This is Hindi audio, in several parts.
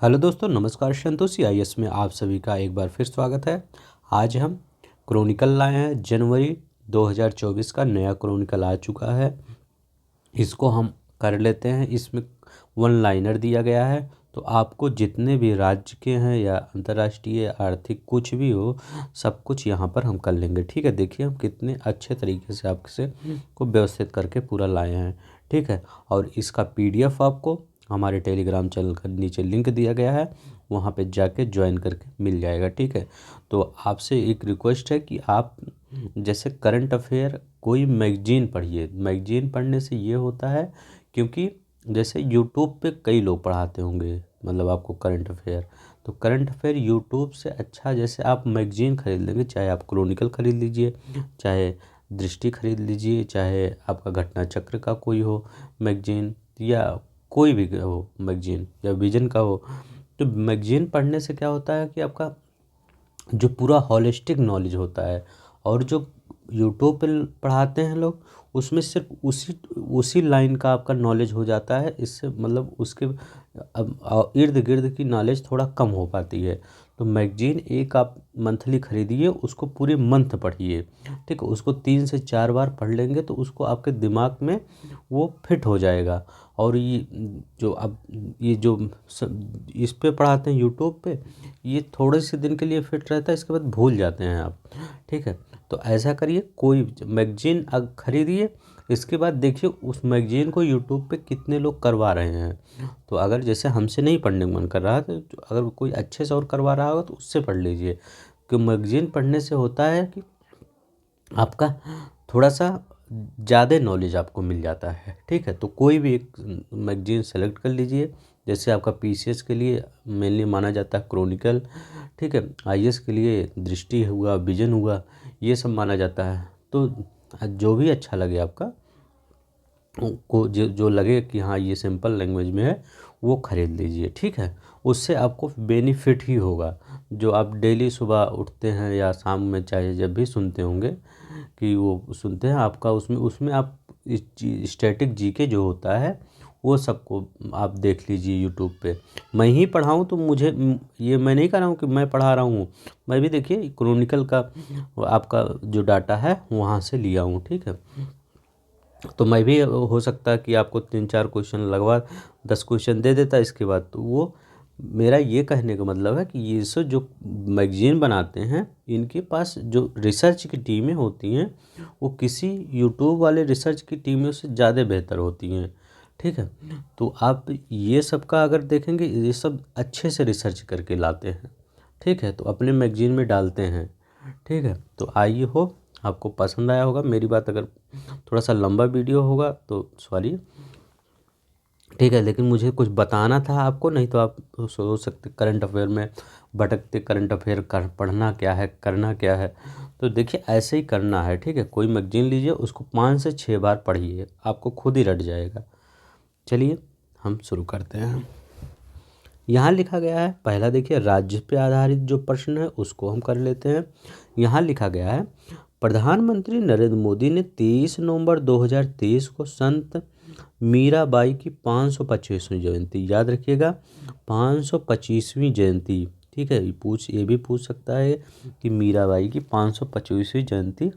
हेलो दोस्तों, नमस्कार। संतोषी आईएएस में आप सभी का एक बार फिर स्वागत है। आज हम क्रॉनिकल लाए हैं। जनवरी 2024 का नया क्रॉनिकल आ चुका है। इसको हम कर लेते हैं। इसमें वन लाइनर दिया गया है, तो आपको जितने भी राज्य के हैं या अंतर्राष्ट्रीय आर्थिक कुछ भी हो, सब कुछ यहाँ पर हम कर लेंगे। ठीक है, देखिए हम कितने अच्छे तरीके से आपसे को व्यवस्थित करके पूरा लाए हैं। ठीक है, और इसका पीडीएफ आपको हमारे टेलीग्राम चैनल का नीचे लिंक दिया गया है, वहाँ पे जाके ज्वाइन करके मिल जाएगा। ठीक है, तो आपसे एक रिक्वेस्ट है कि आप जैसे करंट अफेयर कोई मैगजीन पढ़िए। मैगजीन पढ़ने से ये होता है, क्योंकि जैसे यूट्यूब पे कई लोग पढ़ाते होंगे, मतलब आपको करंट अफेयर, तो करंट अफेयर यूट्यूब से अच्छा जैसे आप मैगजीन खरीद लेंगे, चाहे आप क्रॉनिकल खरीद लीजिए, चाहे दृष्टि खरीद लीजिए, चाहे आपका घटना चक्र का कोई हो मैगजीन, या कोई भी हो मैगजीन, या विजन का हो। तो मैगजीन पढ़ने से क्या होता है कि आपका जो पूरा हॉलिस्टिक नॉलेज होता है, और जो यूट्यूब पे पढ़ाते हैं लोग, उसमें सिर्फ उसी उसी लाइन का आपका नॉलेज हो जाता है। इससे मतलब उसके इर्द गिर्द की नॉलेज थोड़ा कम हो पाती है। तो मैगजीन एक आप मंथली खरीदिए, उसको पूरे मंथ पढ़िए। ठीक है, उसको 3 से 4 बार पढ़ लेंगे तो उसको आपके दिमाग में वो फिट हो जाएगा। और ये जो इस पे पढ़ाते हैं यूट्यूब पे, ये थोड़े से दिन के लिए फिट रहता है, इसके बाद भूल जाते हैं आप। ठीक है, तो ऐसा करिए, कोई मैगजीन खरीदिए, इसके बाद देखिए उस मैगजीन को यूट्यूब पे कितने लोग करवा रहे हैं। तो अगर जैसे हमसे नहीं पढ़ने का मन कर रहा है, तो अगर कोई अच्छे से और करवा रहा होगा तो उससे पढ़ लीजिए। क्योंकि मैगजीन पढ़ने से होता है कि आपका थोड़ा सा ज़्यादा नॉलेज आपको मिल जाता है। ठीक है, तो कोई भी एक मैगजीन सेलेक्ट कर लीजिए। जैसे आपका पीसीएस के लिए मेनली माना जाता है क्रॉनिकल। ठीक है, आईएएस के लिए दृष्टि हुआ, विजन हुआ, ये सब माना जाता है। तो जो भी अच्छा लगे आपका को, जो जो लगे कि हाँ ये सिंपल लैंग्वेज में है, वो ख़रीद लीजिए। ठीक है, उससे आपको बेनिफिट ही होगा। जो आप डेली सुबह उठते हैं या शाम में चाहे जब भी सुनते होंगे कि वो सुनते हैं, आपका उसमें उसमें आप स्टैटिक जीके जो होता है वो सबको आप देख लीजिए यूट्यूब पे। मैं ही पढ़ाऊँ तो मुझे ये मैं नहीं कह रहा हूँ कि मैं पढ़ा रहा हूँ, मैं भी देखिए क्रॉनिकल का आपका जो डाटा है वहाँ से लिया हूँ। ठीक है, तो मैं भी हो सकता है कि आपको 3-4 क्वेश्चन लगवा 10 क्वेश्चन दे देता इसके बाद। तो वो मेरा ये कहने का मतलब है कि ये सब जो मैगजीन बनाते हैं, इनके पास जो रिसर्च की टीमें होती हैं, वो किसी यूट्यूब वाले रिसर्च की टीमों से ज़्यादा बेहतर होती हैं। ठीक है, तो आप ये सब का अगर देखेंगे, ये सब अच्छे से रिसर्च करके लाते हैं। ठीक है, तो अपने मैगजीन में डालते हैं। ठीक है, तो आइए हो आपको पसंद आया होगा मेरी बात। अगर थोड़ा सा लंबा वीडियो होगा तो सॉरी। ठीक है, लेकिन मुझे कुछ बताना था आपको, नहीं तो आप सोच सकते करंट अफेयर में भटकते, करंट अफेयर कर पढ़ना क्या है, करना क्या है। तो देखिए ऐसे ही करना है। ठीक है, कोई मैगजीन लीजिए, उसको 5 से 6 बार पढ़िए, आपको खुद ही रट जाएगा। चलिए हम शुरू करते हैं। यहाँ लिखा गया है, पहला देखिए राज्य पे आधारित जो प्रश्न है उसको हम कर लेते हैं। यहाँ लिखा गया है, प्रधानमंत्री नरेंद्र मोदी ने 23 नवंबर 2023 को संत मीराबाई की 525वीं जयंती, याद रखिएगा 525वीं जयंती। ठीक है, ये भी पूछ सकता है कि मीराबाई की 525वीं जयंती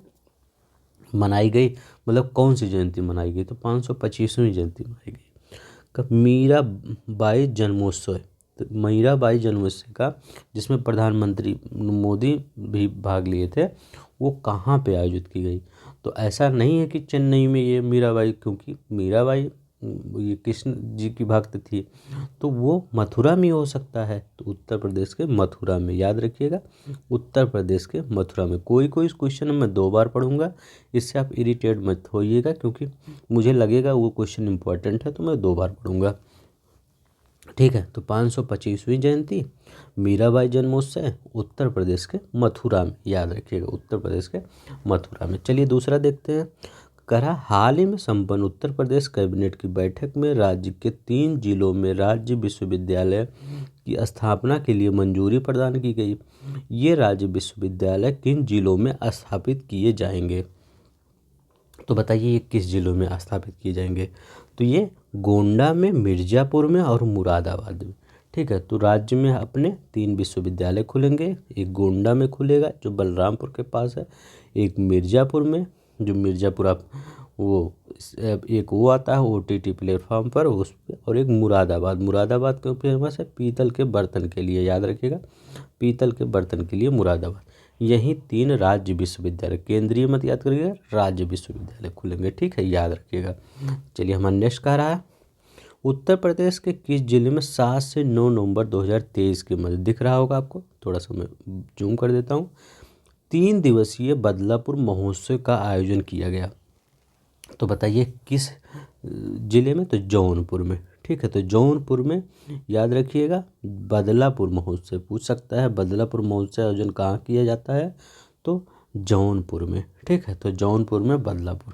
मनाई गई, मतलब कौन सी जयंती मनाई गई, तो 525वीं जयंती मनाई गई। कब? मीराबाई जन्मोत्सव। तो मीराबाई जन्मोत्सव का, जिसमें प्रधानमंत्री मोदी भी भाग लिए थे, वो कहाँ पे आयोजित की गई? तो ऐसा नहीं है कि चेन्नई में ये मीराबाई, क्योंकि मीराबाई ये कृष्ण जी की भक्त थी, तो वो मथुरा में हो सकता है। तो उत्तर प्रदेश के मथुरा में, याद रखिएगा उत्तर प्रदेश के मथुरा में। कोई कोई इस क्वेश्चन मैं 2 बार पढ़ूंगा, इससे आप इरिटेट मत होइएगा, क्योंकि मुझे लगेगा वो क्वेश्चन इंपॉर्टेंट है तो मैं 2 बार पढ़ूंगा। ठीक है, तो 525वीं जयंती मीराबाई जन्मोत्सव उत्तर प्रदेश के मथुरा में, याद रखिएगा उत्तर प्रदेश के मथुरा में। चलिए दूसरा देखते हैं। करा हाल ही में संपन्न उत्तर प्रदेश कैबिनेट की बैठक में राज्य के 3 जिलों में राज्य विश्वविद्यालय की स्थापना के लिए मंजूरी प्रदान की गई। ये राज्य विश्वविद्यालय किन जिलों में स्थापित किए जाएंगे? तो बताइए ये किस जिलों में स्थापित किए जाएंगे? तो ये गोंडा में, मिर्ज़ापुर में और मुरादाबाद में। ठीक है। तो राज्य में अपने 3 विश्वविद्यालय खुलेंगे, एक गोंडा में खुलेगा जो बलरामपुर के पास है, एक मिर्ज़ापुर में जो मिर्ज़ापुर आप वो एक वो आता है OTT प्लेटफॉर्म पर उस पे, और एक मुरादाबाद क्यों फेमस है, पीतल के बर्तन के लिए, याद रखिएगा, पीतल के बर्तन के लिए मुरादाबाद। यही 3 राज्य विश्वविद्यालय, केंद्रीय मत याद करिएगा, राज्य विश्वविद्यालय खुलेंगे, ठीक है, याद रखिएगा। चलिए हमारा नेक्स्ट कह रहा है, उत्तर प्रदेश के किस जिले में 7 से 9 नवंबर 2023 के मध्य, दिख रहा होगा आपको, थोड़ा सा मैं जूम कर देता हूँ, 3 दिवसीय बदलापुर महोत्सव का आयोजन किया गया। तो बताइए किस जिले में, तो जौनपुर में, ठीक है। तो जौनपुर में याद रखिएगा, बदलापुर महोत्सव पूछ सकता है, बदलापुर महोत्सव आयोजन कहाँ किया जाता है, तो जौनपुर में, ठीक है। तो जौनपुर में बदलापुर।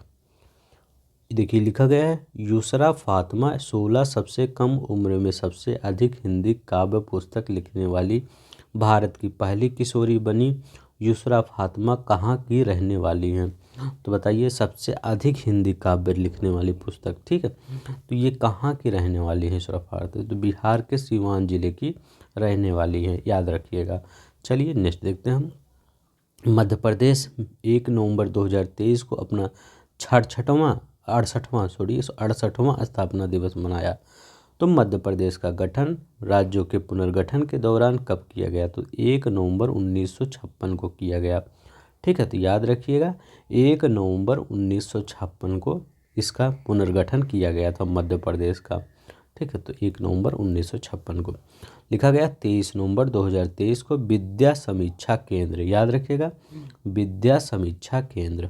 देखिए लिखा गया है, यूसरा फातिमा 16 सबसे कम उम्र में सबसे अधिक हिंदी काव्य पुस्तक लिखने वाली भारत की पहली किशोरी बनी। यूसरा फातिमा कहाँ की रहने वाली हैं, तो बताइए सबसे अधिक हिंदी काव्य लिखने वाली पुस्तक, ठीक है। तो ये कहाँ की रहने वाली है यूसरा फातिमा, तो बिहार के सीवान जिले की रहने वाली है, याद रखिएगा। चलिए नेक्स्ट देखते हैं हम। मध्य प्रदेश 1 नवंबर 2023 को अपना 68वां स्थापना दिवस मनाया। तो मध्य प्रदेश का गठन राज्यों के पुनर्गठन के दौरान कब किया गया, तो 1 नवंबर 1956 को किया गया, ठीक है। तो याद रखिएगा 1 नवंबर 1956 को इसका पुनर्गठन किया गया था मध्य प्रदेश का, ठीक है। तो 1 नवंबर 1956 को लिखा गया। 23 नवंबर 2023 को विद्या समीक्षा केंद्र, याद रखिएगा, विद्या समीक्षा केंद्र,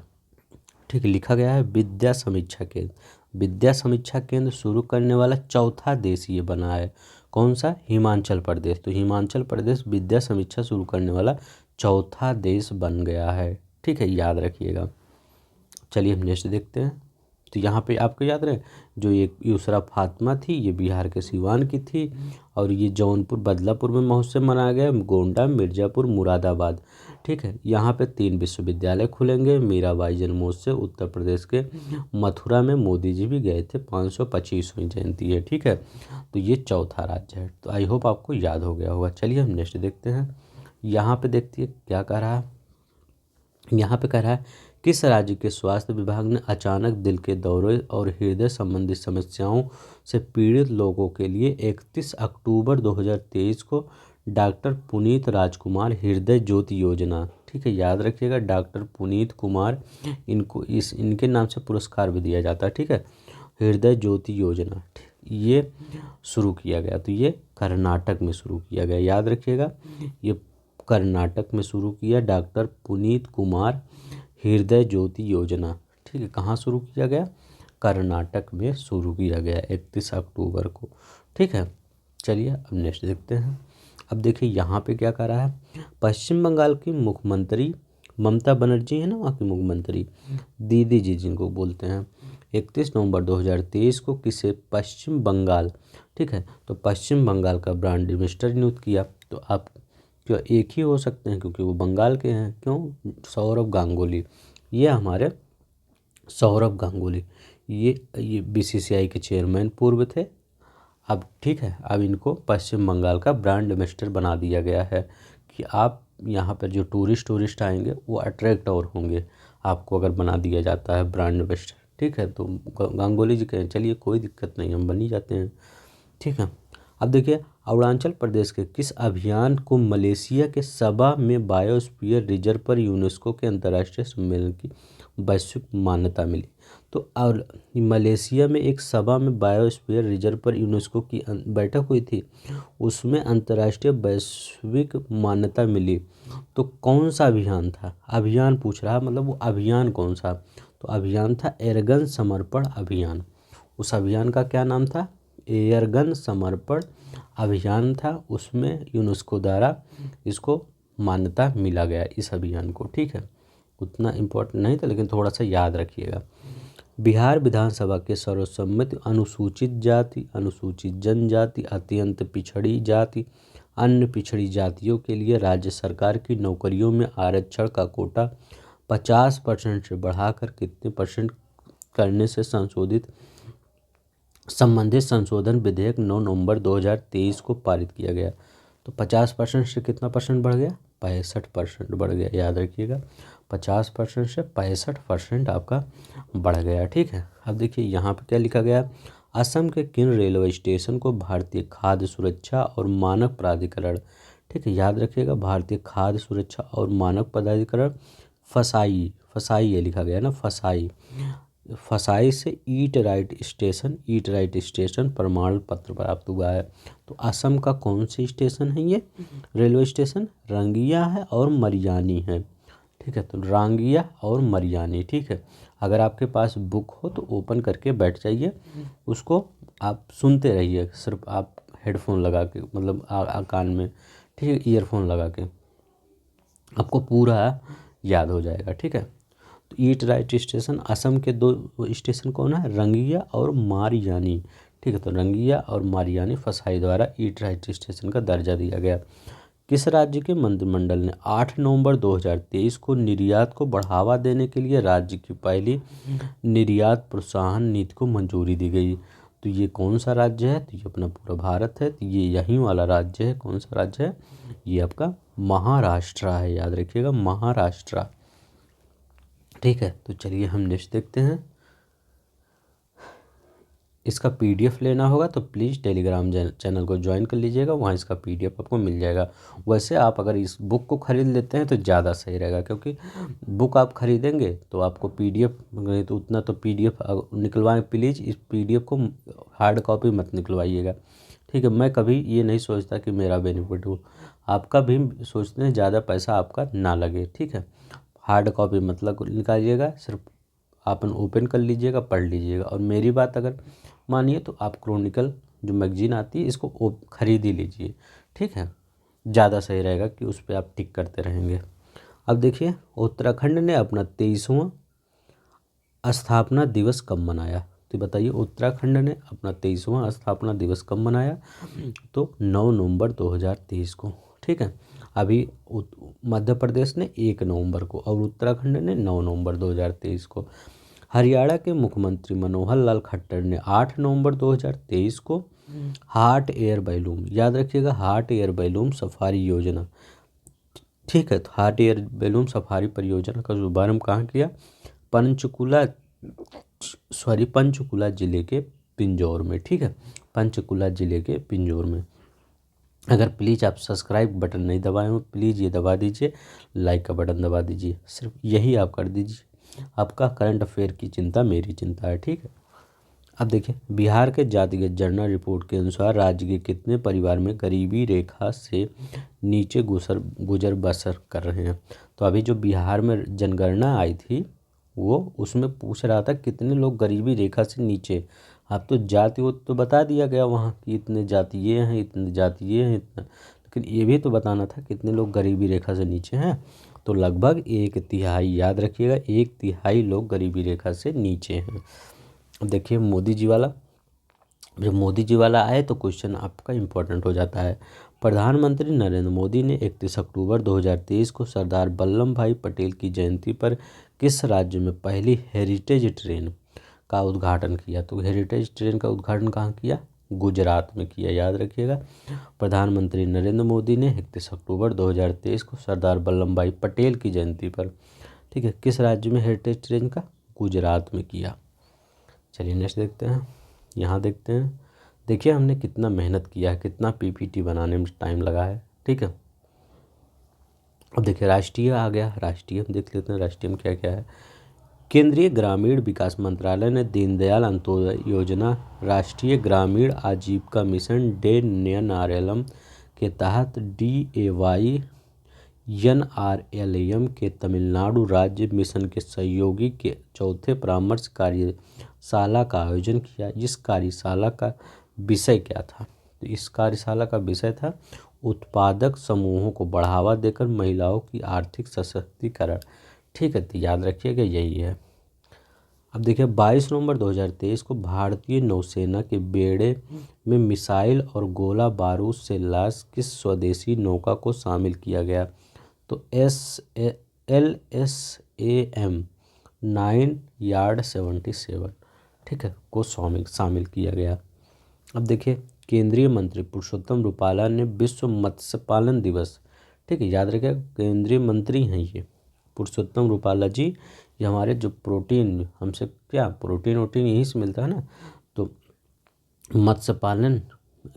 ठीक है, लिखा गया है विद्या समीक्षा केंद्र। विद्या समीक्षा केंद्र शुरू करने वाला चौथा देश ये बना है, कौन सा, हिमाचल प्रदेश। तो हिमाचल प्रदेश विद्या समीक्षा शुरू करने वाला चौथा देश बन गया है, ठीक है, याद रखिएगा। चलिए हम नेक्स्ट देखते हैं। तो यहाँ पे आपको याद रहे, जो ये यूसरा फातिमा थी ये बिहार के सिवान की थी, और ये जौनपुर बदलापुर में महोत्सव मनाया गया, गोंडा, मिर्ज़ापुर, मुरादाबाद, ठीक है। यहाँ पे 3 विश्वविद्यालय खुलेंगे। मीराबाई जन्मोत्सव उत्तर प्रदेश के मथुरा में मोदी जी भी गए थे, 525वीं जयंती है, ठीक है। तो ये चौथा राज्य है। तो आई होप आपको याद हो गया होगा। चलिए हम नेक्स्ट देखते हैं। यहाँ पे देखिए क्या कह रहा है, यहाँ पे कह रहा है किस राज्य के स्वास्थ्य विभाग ने अचानक दिल के दौरे और हृदय संबंधी समस्याओं से पीड़ित लोगों के लिए 31 अक्टूबर 2023 को डॉक्टर पुनीत राजकुमार हृदय ज्योति योजना, ठीक है, याद रखिएगा, डॉक्टर पुनीत कुमार, इनके नाम से पुरस्कार भी दिया जाता है, ठीक है, हृदय ज्योति योजना, ये शुरू किया गया। तो ये कर्नाटक में शुरू किया गया, याद रखिएगा, ये कर्नाटक में शुरू किया डॉक्टर पुनीत कुमार हृदय ज्योति योजना, ठीक है। कहाँ शुरू किया गया, कर्नाटक में शुरू किया गया 31 अक्टूबर को, ठीक है। चलिए अब नेक्स्ट देखते हैं। अब देखिए यहाँ पे क्या कर रहा है, पश्चिम बंगाल की मुख्यमंत्री ममता बनर्जी है ना, वहाँ की मुख्यमंत्री दीदी जी जिनको बोलते हैं, 31 नवंबर 2023 को किसे पश्चिम बंगाल, ठीक है, तो पश्चिम बंगाल का ब्रांड एम्बेसडर नियुक्त किया। तो आप क्यों एक ही हो सकते हैं क्योंकि वो बंगाल के हैं, क्यों, सौरभ गांगुली, ये हमारे सौरभ गांगुली, ये BCCI के चेयरमैन पूर्व थे, अब ठीक है, अब इनको पश्चिम बंगाल का ब्रांड एम्बेसडर बना दिया गया है कि आप यहाँ पर जो टूरिस्ट आएंगे वो अट्रैक्ट और होंगे आपको अगर बना दिया जाता है ब्रांड एम्बेसडर, ठीक है। तो गांगुली जी कहें चलिए कोई दिक्कत नहीं, हम बन ही जाते हैं, ठीक है। अब देखिए अरुणाचल प्रदेश के किस अभियान को मलेशिया के सबा में बायोस्फीयर रिजर्व पर यूनेस्को के अंतर्राष्ट्रीय सम्मेलन की वैश्विक मान्यता मिली। तो और मलेशिया में एक सभा में बायोस्फीयर रिजर्व पर यूनेस्को की बैठक हुई थी, उसमें अंतर्राष्ट्रीय वैश्विक मान्यता मिली। तो कौन सा अभियान था, अभियान पूछ रहा, मतलब वो अभियान कौन सा, तो अभियान था एयरगन समर्पण अभियान। उस अभियान का क्या नाम था, एयरगन समर्पण अभियान था, उसमें यूनेस्को द्वारा इसको मान्यता मिला गया इस अभियान को, ठीक है। उतना इम्पोर्टेंट नहीं था लेकिन थोड़ा सा याद रखिएगा। बिहार विधानसभा के सर्वसम्मति अनुसूचित जाति, अनुसूचित जनजाति, अत्यंत पिछड़ी जाति, अन्य पिछड़ी जातियों के लिए राज्य सरकार की नौकरियों में आरक्षण का कोटा 50% से बढ़ाकर कितने % करने से संशोधित संबंधित संशोधन विधेयक 9 नवंबर 2023 को पारित किया गया। तो 50% से कितना परसेंट बढ़ गया? 65% बढ़ गया। याद रखिएगा 50% से 65% आपका बढ़ गया। ठीक है, अब देखिए यहाँ पे क्या लिखा गया। असम के किन रेलवे स्टेशन को भारतीय खाद्य सुरक्षा और मानक प्राधिकरण, ठीक है याद रखिएगा, भारतीय खाद्य सुरक्षा और मानक प्राधिकरण फसाई, फसाई ये लिखा गया ना, फसाई, फसाई से ईट राइट स्टेशन प्रमाण पत्र प्राप्त हुआ है। तो असम का कौन से स्टेशन है ये रेलवे स्टेशन? रंगिया है और मरियानी है। ठीक है, तो रांगिया और मरियानी। ठीक है, अगर आपके पास बुक हो तो ओपन करके बैठ जाइए, उसको आप सुनते रहिए, सिर्फ आप हेडफोन लगा के, मतलब कान में, ठीक है, ईयरफोन लगा के, आपको पूरा याद हो जाएगा। ठीक है, तो ईट राइट स्टेशन, असम के 2 स्टेशन कौन है? रंगिया और मारियानी। ठीक है, तो रंगिया और मारियानी फसाई द्वारा ईट राइट स्टेशन का दर्जा दिया गया। किस राज्य के मंत्रिमंडल ने 8 नवंबर 2023 को निर्यात को बढ़ावा देने के लिए राज्य की पहली निर्यात प्रोत्साहन नीति को मंजूरी दी गई? तो ये कौन सा राज्य है? तो ये अपना पूरा भारत है, तो ये यहीं वाला राज्य है। कौन सा राज्य है? ये आपका महाराष्ट्र है। याद रखिएगा महाराष्ट्र। ठीक है, तो चलिए हम नेक्स्ट देखते हैं। इसका पीडीएफ लेना होगा तो प्लीज़ टेलीग्राम चैनल को ज्वाइन कर लीजिएगा, वहाँ इसका पीडीएफ आपको मिल जाएगा। वैसे आप अगर इस बुक को ख़रीद लेते हैं तो ज़्यादा सही रहेगा, क्योंकि बुक आप ख़रीदेंगे तो आपको पीडीएफ, तो उतना तो पीडीएफ निकलवाएं, प्लीज़ इस पीडीएफ को हार्ड कॉपी मत निकलवाइएगा। ठीक है, मैं कभी ये नहीं सोचता कि मेरा बेनिफिट हो, आपका भी सोचते हैं ज़्यादा पैसा आपका ना लगे। ठीक है, हार्ड कॉपी मतलब निकालिएगा, सिर्फ आपन ओपन कर लीजिएगा, पढ़ लीजिएगा। और मेरी बात अगर मानिए तो आप क्रॉनिकल जो मैगजीन आती है इसको खरीद ही लीजिए। ठीक है, ज़्यादा सही रहेगा कि उस पर आप टिक करते रहेंगे। अब देखिए, उत्तराखंड ने अपना 23वां स्थापना दिवस कब मनाया? तो बताइए, उत्तराखंड ने अपना 23वां स्थापना दिवस कब मनाया? तो 9 नवंबर 2023 को। ठीक है, अभी मध्य प्रदेश ने 1 नवंबर को और उत्तराखंड ने 9 नवंबर 2023 को। हरियाणा के मुख्यमंत्री मनोहर लाल खट्टर ने 8 नवंबर 2023 को हॉट एयर बैलून, याद रखिएगा हॉट एयर बैलून सफारी योजना, ठीक है, तो हॉट एयर बैलून सफारी परियोजना का शुभारंभ कहाँ किया? पंचकुला जिले के पिंजौर में। ठीक है, पंचकुला जिले के पिंजौर में। अगर प्लीज़ आप सब्सक्राइब बटन नहीं दबाए हो, प्लीज़ ये दबा दीजिए, लाइक का बटन दबा दीजिए, सिर्फ यही आप कर दीजिए। आपका करंट अफेयर की चिंता मेरी चिंता है। ठीक है, अब देखिए, बिहार के जातिगत जनगणना रिपोर्ट के अनुसार राज्य के कितने परिवार में गरीबी रेखा से नीचे गुजर बसर कर रहे हैं? तो अभी जो बिहार में जनगणना आई थी वो उसमें पूछ रहा था कितने लोग गरीबी रेखा से नीचे। अब तो जाति वो तो बता दिया गया वहाँ कि इतने जाति ये हैं, इतने जाति ये हैं, इतना, लेकिन ये भी तो बताना था कितने लोग गरीबी रेखा से नीचे हैं। तो लगभग 1/3, याद रखिएगा 1/3 लोग गरीबी रेखा से नीचे हैं। अब देखिए मोदी जी वाला, जब मोदी जी वाला आए तो क्वेश्चन आपका इम्पोर्टेंट हो जाता है। प्रधानमंत्री नरेंद्र मोदी ने 31 अक्टूबर 2023 को सरदार वल्लभ भाई पटेल की जयंती पर किस राज्य में पहली हेरिटेज ट्रेन का उद्घाटन किया? तो हेरिटेज ट्रेन का उद्घाटन कहाँ किया? गुजरात में किया। याद रखिएगा, प्रधानमंत्री नरेंद्र मोदी ने 31 अक्टूबर 2023 को सरदार वल्लभ भाई पटेल की जयंती पर, ठीक है, किस राज्य में हेरिटेज ट्रेन का? गुजरात में किया। चलिए नेक्स्ट देखते हैं। यहाँ देखते हैं, देखिए हमने कितना मेहनत किया है, कितना पीपीटी बनाने में टाइम लगा है। ठीक है, अब देखिए राष्ट्रीय आ गया, राष्ट्रीय हम देख लेते हैं राष्ट्रीय में क्या क्या है। केंद्रीय ग्रामीण विकास मंत्रालय ने दीनदयाल अंत्योदय योजना राष्ट्रीय ग्रामीण आजीविका मिशन DNRLM के तहत DAY NRLM के तमिलनाडु राज्य मिशन के सहयोगी के चौथे परामर्श कार्यशाला का आयोजन किया। इस कार्यशाला का विषय क्या था? तो इस कार्यशाला का विषय था उत्पादक समूहों को बढ़ावा देकर महिलाओं की आर्थिक सशक्तिकरण। ठीक है, तो याद रखिएगा यही है। अब देखिए 22 नवंबर 2023 को भारतीय नौसेना के बेड़े में मिसाइल और गोला बारूद से लैस किस स्वदेशी नौका को शामिल किया गया? तो LSAM 9 यार्ड 77। ठीक है, को शामिल किया गया। अब देखिए, केंद्रीय मंत्री पुरुषोत्तम रूपाला ने विश्व मत्स्य पालन दिवस, ठीक है, याद रखिए केंद्रीय मंत्री हैं ये पुरुषोत्तम रूपाला जी। ये हमारे जो प्रोटीन, हमसे क्या प्रोटीन वोटीन यहीं से मिलता है ना, तो मत्स्य पालन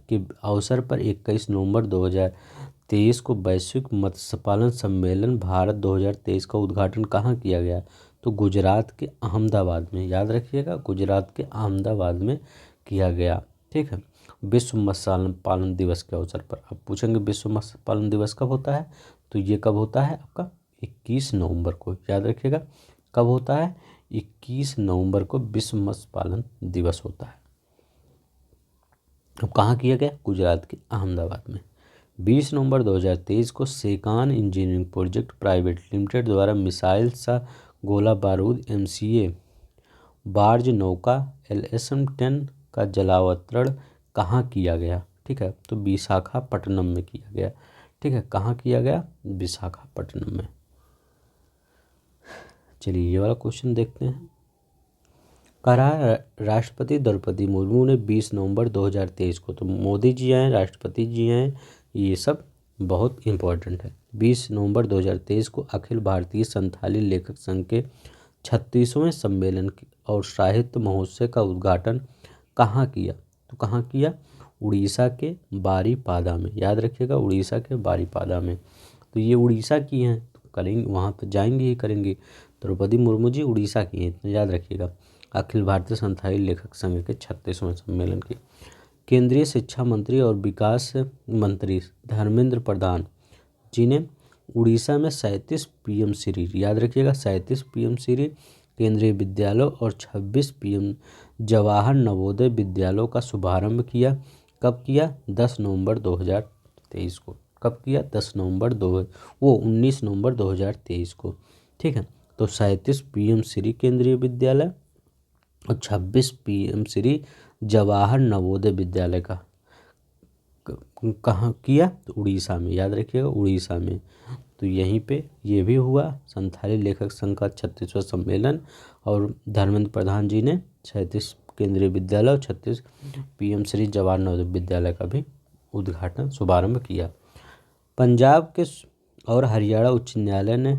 के अवसर पर 21 नवंबर 2023 को वैश्विक मत्स्य पालन सम्मेलन भारत 2023 का उद्घाटन कहाँ किया गया? तो गुजरात के अहमदाबाद में, याद रखिएगा गुजरात के अहमदाबाद में किया गया। ठीक है, विश्व मत्स्य पालन दिवस के अवसर पर। अब पूछेंगे विश्व मत्स्य पालन दिवस कब होता है? तो ये कब होता है आपका 21 नवंबर को, याद रखिएगा कब होता है 21 नवंबर को विश्व मत्स्य पालन दिवस होता है। अब कहाँ किया गया? गुजरात के अहमदाबाद में। 20 नवंबर 2023 को सेकान इंजीनियरिंग प्रोजेक्ट प्राइवेट लिमिटेड द्वारा मिसाइल सा गोला बारूद MCA बार्ज नौका LSM-10 का जलावतरण कहाँ किया गया? ठीक है, तो विशाखापट्टनम में किया गया। ठीक है, कहाँ किया गया? विशाखापट्टनम में। चलिए ये वाला क्वेश्चन देखते हैं। कहा राष्ट्रपति द्रौपदी मुर्मू ने 20 नवंबर 2023 को, तो मोदी जी आए, राष्ट्रपति जी आए, ये सब बहुत इम्पोर्टेंट है। 20 नवंबर 2023 को अखिल भारतीय संथाली लेखक संघ के 36वें सम्मेलन और साहित्य महोत्सव का उद्घाटन कहाँ किया? तो कहाँ किया? उड़ीसा के बारीपादा में, याद रखिएगा उड़ीसा के बारीपादा में। तो ये उड़ीसा की हैं, तो करेंगे वहाँ तो जाएंगे ही करेंगे। द्रौपदी मुर्मू जी उड़ीसा की हैं, इतना याद रखिएगा। अखिल भारतीय संथाली लेखक संघ के 36वें सम्मेलन की। केंद्रीय शिक्षा मंत्री और विकास मंत्री धर्मेंद्र प्रधान जी ने उड़ीसा में 37 PM श्री, याद रखिएगा 37 PM श्री केंद्रीय विद्यालय और 26 PM जवाहर नवोदय विद्यालयों का शुभारंभ किया। कब किया? 10 नवंबर 2023 को। कब किया? 19 नवंबर 2023 को। ठीक है, तो 37 PM श्री केंद्रीय विद्यालय और 26 PM श्री जवाहर नवोदय विद्यालय का कहाँ किया? तो उड़ीसा में, याद रखिएगा उड़ीसा में। तो यहीं पे ये भी हुआ संथाली लेखक संघ का 36वां सम्मेलन, और धर्मेंद्र प्रधान जी ने 37 केंद्रीय विद्यालय और 36 PM श्री जवाहर नवोदय विद्यालय का भी उद्घाटन शुभारंभ किया। पंजाब के और हरियाणा उच्च न्यायालय ने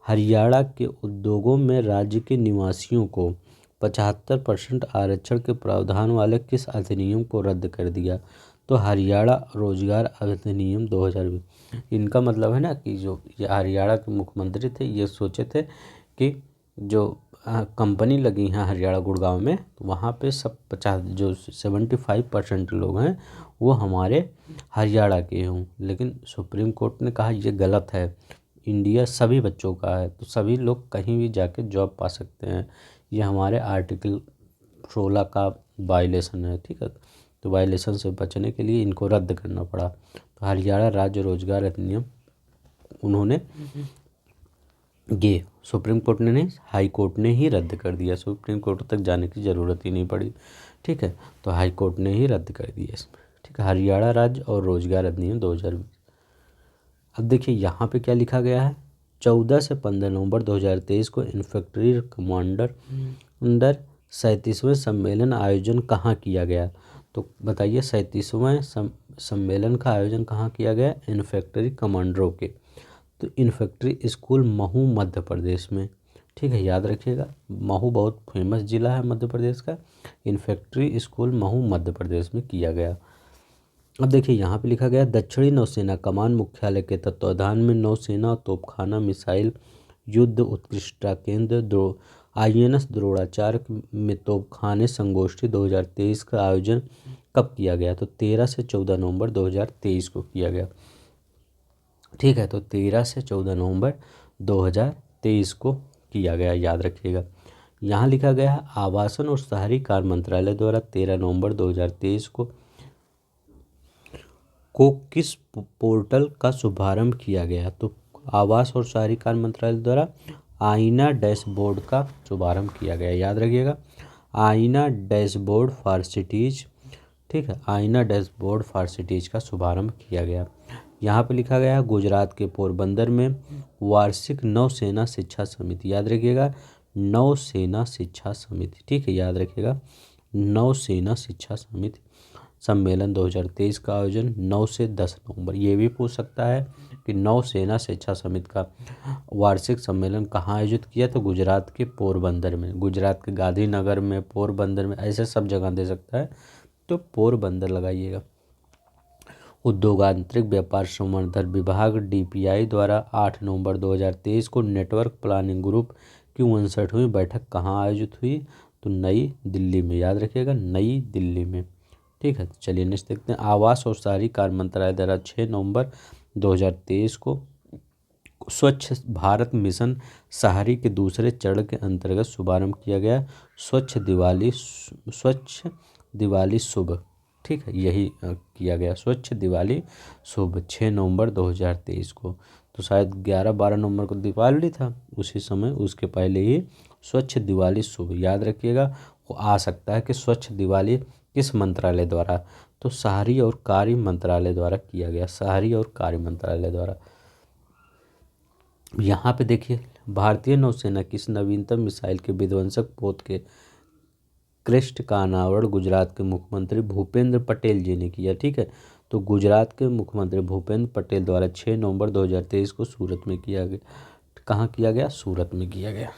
हरियाणा के उद्योगों में राज्य के निवासियों को 75% आरक्षण के प्रावधान वाले किस अधिनियम को रद्द कर दिया? तो हरियाणा रोजगार अधिनियम 2020। इनका मतलब है ना कि जो ये हरियाणा के मुख्यमंत्री थे, ये सोचे थे कि जो कंपनी लगी हैं हरियाणा गुड़गांव में, तो वहाँ पे सब 75% लोग हैं वो हमारे हरियाणा के हों। लेकिन सुप्रीम कोर्ट ने कहा ये गलत है, इंडिया सभी बच्चों का है, तो सभी लोग कहीं भी जाके जॉब पा सकते हैं। ये हमारे आर्टिकल 16 का वायलेशन है। ठीक है, तो वायलेशन से बचने के लिए इनको रद्द करना पड़ा। तो हरियाणा राज्य रोजगार अधिनियम उन्होंने ये सुप्रीम कोर्ट ने नहीं, हाई कोर्ट ने ही रद्द कर दिया। सुप्रीम कोर्ट तक जाने की ज़रूरत ही नहीं पड़ी। ठीक है, तो हाई कोर्ट ने ही रद्द कर दिया इसमें। ठीक है, हरियाणा राज्य और रोजगार अधिनियम 2020। अब देखिए यहाँ पे क्या लिखा गया है, 14 से 15 नवंबर 2023 को इन्फेंट्री कमांडर अंदर 37वें सम्मेलन आयोजन कहाँ किया गया? तो बताइए 37वें सम्मेलन का आयोजन कहाँ किया गया? इन्फेंट्री कमांडरों के, तो इन्फेंट्री स्कूल महू मध्य प्रदेश में। ठीक है, याद रखिएगा महू बहुत फेमस जिला है मध्य प्रदेश का। इन्फेंट्री स्कूल महू मध्य प्रदेश में किया गया। अब देखिए यहाँ पे लिखा गया दक्षिणी नौसेना कमान मुख्यालय के तत्वाधान में नौसेना तोपखाना मिसाइल युद्ध उत्कृष्टता केंद्र INS द्रोणाचार्य में तोपखाने संगोष्ठी 2023 का आयोजन कब किया गया? तो 13 से 14 नवंबर 2023 को किया गया। ठीक है, तो 13 से 14 नवंबर 2023 को किया गया, याद रखिएगा। यहाँ लिखा गया है आवासन और शहरी कार्य मंत्रालय द्वारा 13 नवंबर 2023 को किस पोर्टल का शुभारंभ किया गया? तो आवास और शहरी कार्य मंत्रालय द्वारा आईना डैशबोर्ड का शुभारंभ किया गया, याद रखिएगा आईना डैशबोर्ड फॉर सिटीज। ठीक है, आईना डैशबोर्ड फॉर सिटीज का शुभारंभ किया गया। यहाँ पे लिखा गया है गुजरात के पोरबंदर में वार्षिक नौसेना शिक्षा समिति, याद रखिएगा नौसेना शिक्षा समिति, ठीक है, याद रखिएगा। नौसेना शिक्षा समिति सम्मेलन 2023 का आयोजन 9 से 10 नवंबर। ये भी पूछ सकता है कि नौसेना शिक्षा समिति का वार्षिक सम्मेलन कहाँ आयोजित किया, तो गुजरात के पोरबंदर में, गुजरात के गांधीनगर में, पोरबंदर में, ऐसे सब जगह दे सकता है, तो पोरबंदर लगाइएगा। उद्योग आंतरिक व्यापार संवर्धन विभाग DPI द्वारा 8 नवंबर 2023 को नेटवर्क प्लानिंग ग्रुप की 59वीं बैठक कहाँ आयोजित हुई, तो नई दिल्ली में, याद रखिएगा, नई दिल्ली में, ठीक है। चलिए नेक्स्ट देखते हैं। आवास और शहरी कार्य मंत्रालय द्वारा 6 नवंबर 2023 को स्वच्छ भारत मिशन शहरी के दूसरे चरण के अंतर्गत शुभारंभ किया गया। स्वच्छ दिवाली शुभ, ठीक है, यही किया गया, स्वच्छ दिवाली शुभ 6 नवंबर 2023 को। तो शायद 11-12 नवंबर को दीपावली था, उसी समय, उसके पहले ही स्वच्छ दिवाली शुभ, याद रखिएगा। वो आ सकता है कि स्वच्छ दिवाली किस मंत्रालय द्वारा, तो शहरी और कार्य मंत्रालय द्वारा किया गया, शहरी और कार्य मंत्रालय द्वारा। यहाँ पे देखिए, भारतीय नौसेना की इस नवीनतम मिसाइल के विध्वंसक पोत के क्रेस्ट का अनावरण गुजरात के मुख्यमंत्री भूपेंद्र पटेल जी ने किया, ठीक है। तो गुजरात के मुख्यमंत्री भूपेंद्र पटेल द्वारा 6 नवंबर 2023 को सूरत में किया गया। कहाँ किया गया, सूरत में किया गया।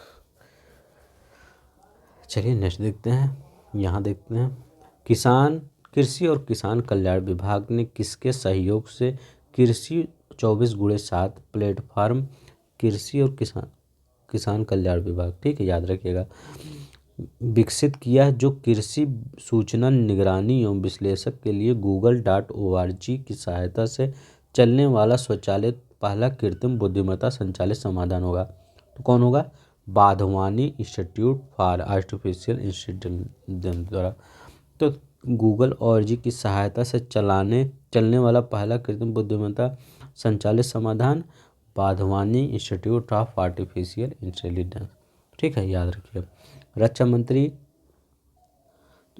चलिए नेक्स्ट देखते हैं। यहाँ देखते हैं, कृषि और किसान कल्याण विभाग ने किसके सहयोग से कृषि 24/7 प्लेटफार्म, कृषि और किसान कल्याण विभाग, ठीक है, याद रखिएगा, विकसित किया, जो कृषि सूचना निगरानी एवं विश्लेषक के लिए google.org की सहायता से चलने वाला स्वचालित पहला कृत्रिम बुद्धिमत्ता संचालित समाधान होगा। तो कौन होगा, Wadhwani institute for artificial intelligence द्वारा। तो google.org की सहायता से चलने वाला पहला कृत्रिम बुद्धिमत्ता संचालित समाधान Wadhwani institute of artificial intelligence, ठीक है, याद रखिए। रक्षा मंत्री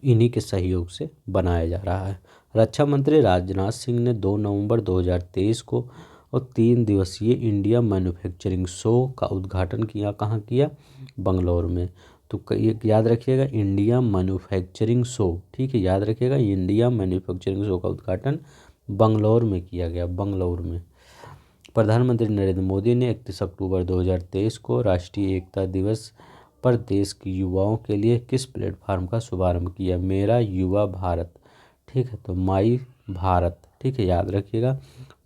इन्हीं के सहयोग से बनाया जा रहा है। रक्षा मंत्री राजनाथ सिंह ने 2 नवंबर 2023 को और 3 दिवसीय इंडिया मैन्युफैक्चरिंग शो का उद्घाटन किया। कहाँ किया, बंगलौर में। तो याद रखिएगा, इंडिया मैन्युफैक्चरिंग शो, ठीक है, याद रखिएगा, इंडिया मैन्युफैक्चरिंग शो का उद्घाटन बंगलौर में किया गया, बंगलौर में। प्रधानमंत्री नरेंद्र मोदी ने 31 अक्टूबर 2023 को राष्ट्रीय एकता दिवस पर देश के युवाओं के लिए किस प्लेटफार्म का शुभारंभ किया, मेरा युवा भारत, ठीक है, तो माई भारत, ठीक है, याद रखिएगा,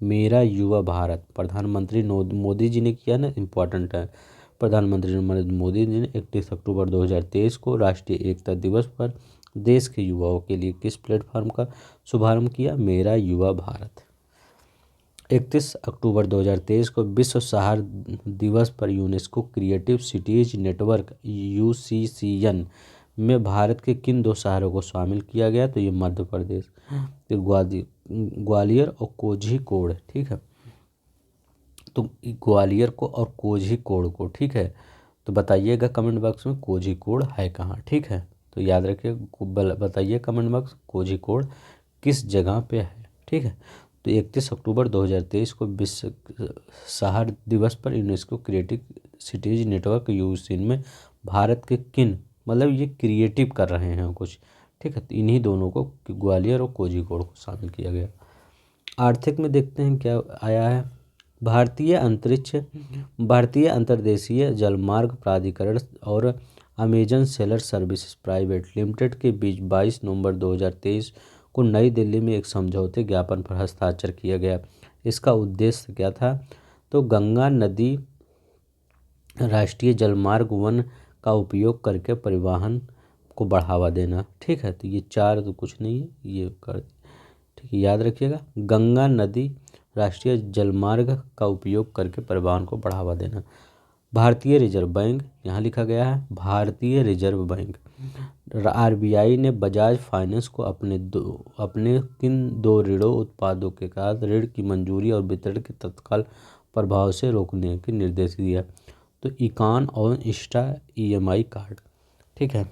मेरा युवा भारत। प्रधानमंत्री मोदी जी ने किया ना, इम्पोर्टेंट है। प्रधानमंत्री नरेंद्र मोदी जी ने 31 अक्टूबर 2023 को राष्ट्रीय एकता दिवस पर देश के युवाओं के लिए किस प्लेटफार्म का शुभारंभ किया, मेरा युवा भारत। 31 अक्टूबर 2023 को विश्व शहर दिवस पर UNESCO creative cities network UCCN में भारत के किन 2 शहरों को शामिल किया गया, तो ये मध्य प्रदेश, तो ग्वालियर और कोझिकोड, ठीक है, तो ग्वालियर को और कोझिकोड को, ठीक है, तो बताइएगा कमेंट बॉक्स में कोझिकोड है कहाँ, ठीक है, तो याद रखिए, बताइए कमेंट बॉक्स कोझिकोड किस जगह पे है, ठीक है। तो 31 अक्टूबर 2023 को विश्व शहर दिवस पर UNESCO creative cities network UCCN में भारत के किन, मतलब ये क्रिएटिव कर रहे हैं कुछ, ठीक है, तो इन्हीं दोनों को, ग्वालियर और कोझिकोड को शामिल किया गया। आर्थिक में देखते हैं क्या आया है। भारतीय अंतर्देशीय जलमार्ग प्राधिकरण और Amazon seller services private limited के बीच 22 नवंबर 2023 को नई दिल्ली में एक समझौते ज्ञापन पर हस्ताक्षर किया गया। इसका उद्देश्य क्या था, तो गंगा नदी राष्ट्रीय जलमार्ग 1 का उपयोग करके परिवहन को बढ़ावा देना, ठीक है, तो ये 4 तो कुछ नहीं है, ये कर, ठीक है, याद रखिएगा, गंगा नदी राष्ट्रीय जलमार्ग का उपयोग करके परिवहन को बढ़ावा देना। भारतीय रिजर्व बैंक, यहाँ लिखा गया है भारतीय रिजर्व बैंक, RBI ने बजाज फाइनेंस को अपने किन 2 ऋणों उत्पादों के साथ ऋण की मंजूरी और वितरण के तत्काल प्रभाव से रोकने के निर्देश दिया, तो इकान और इंस्टा EMI कार्ड, ठीक है।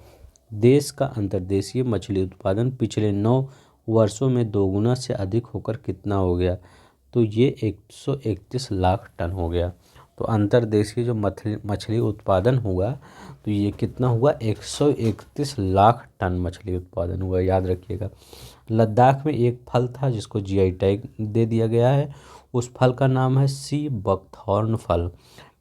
देश का अंतर्देशीय मछली उत्पादन पिछले 9 वर्षों में दोगुना से अधिक होकर कितना हो गया, तो ये 131 लाख टन हो गया। तो अंतर्देशीय जो मछली उत्पादन हुआ तो ये कितना हुआ, 131 लाख टन मछली उत्पादन हुआ, याद रखिएगा। लद्दाख में एक फल था जिसको जीआई टैग दे दिया गया है, उस फल का नाम है सी बकथॉर्न फल।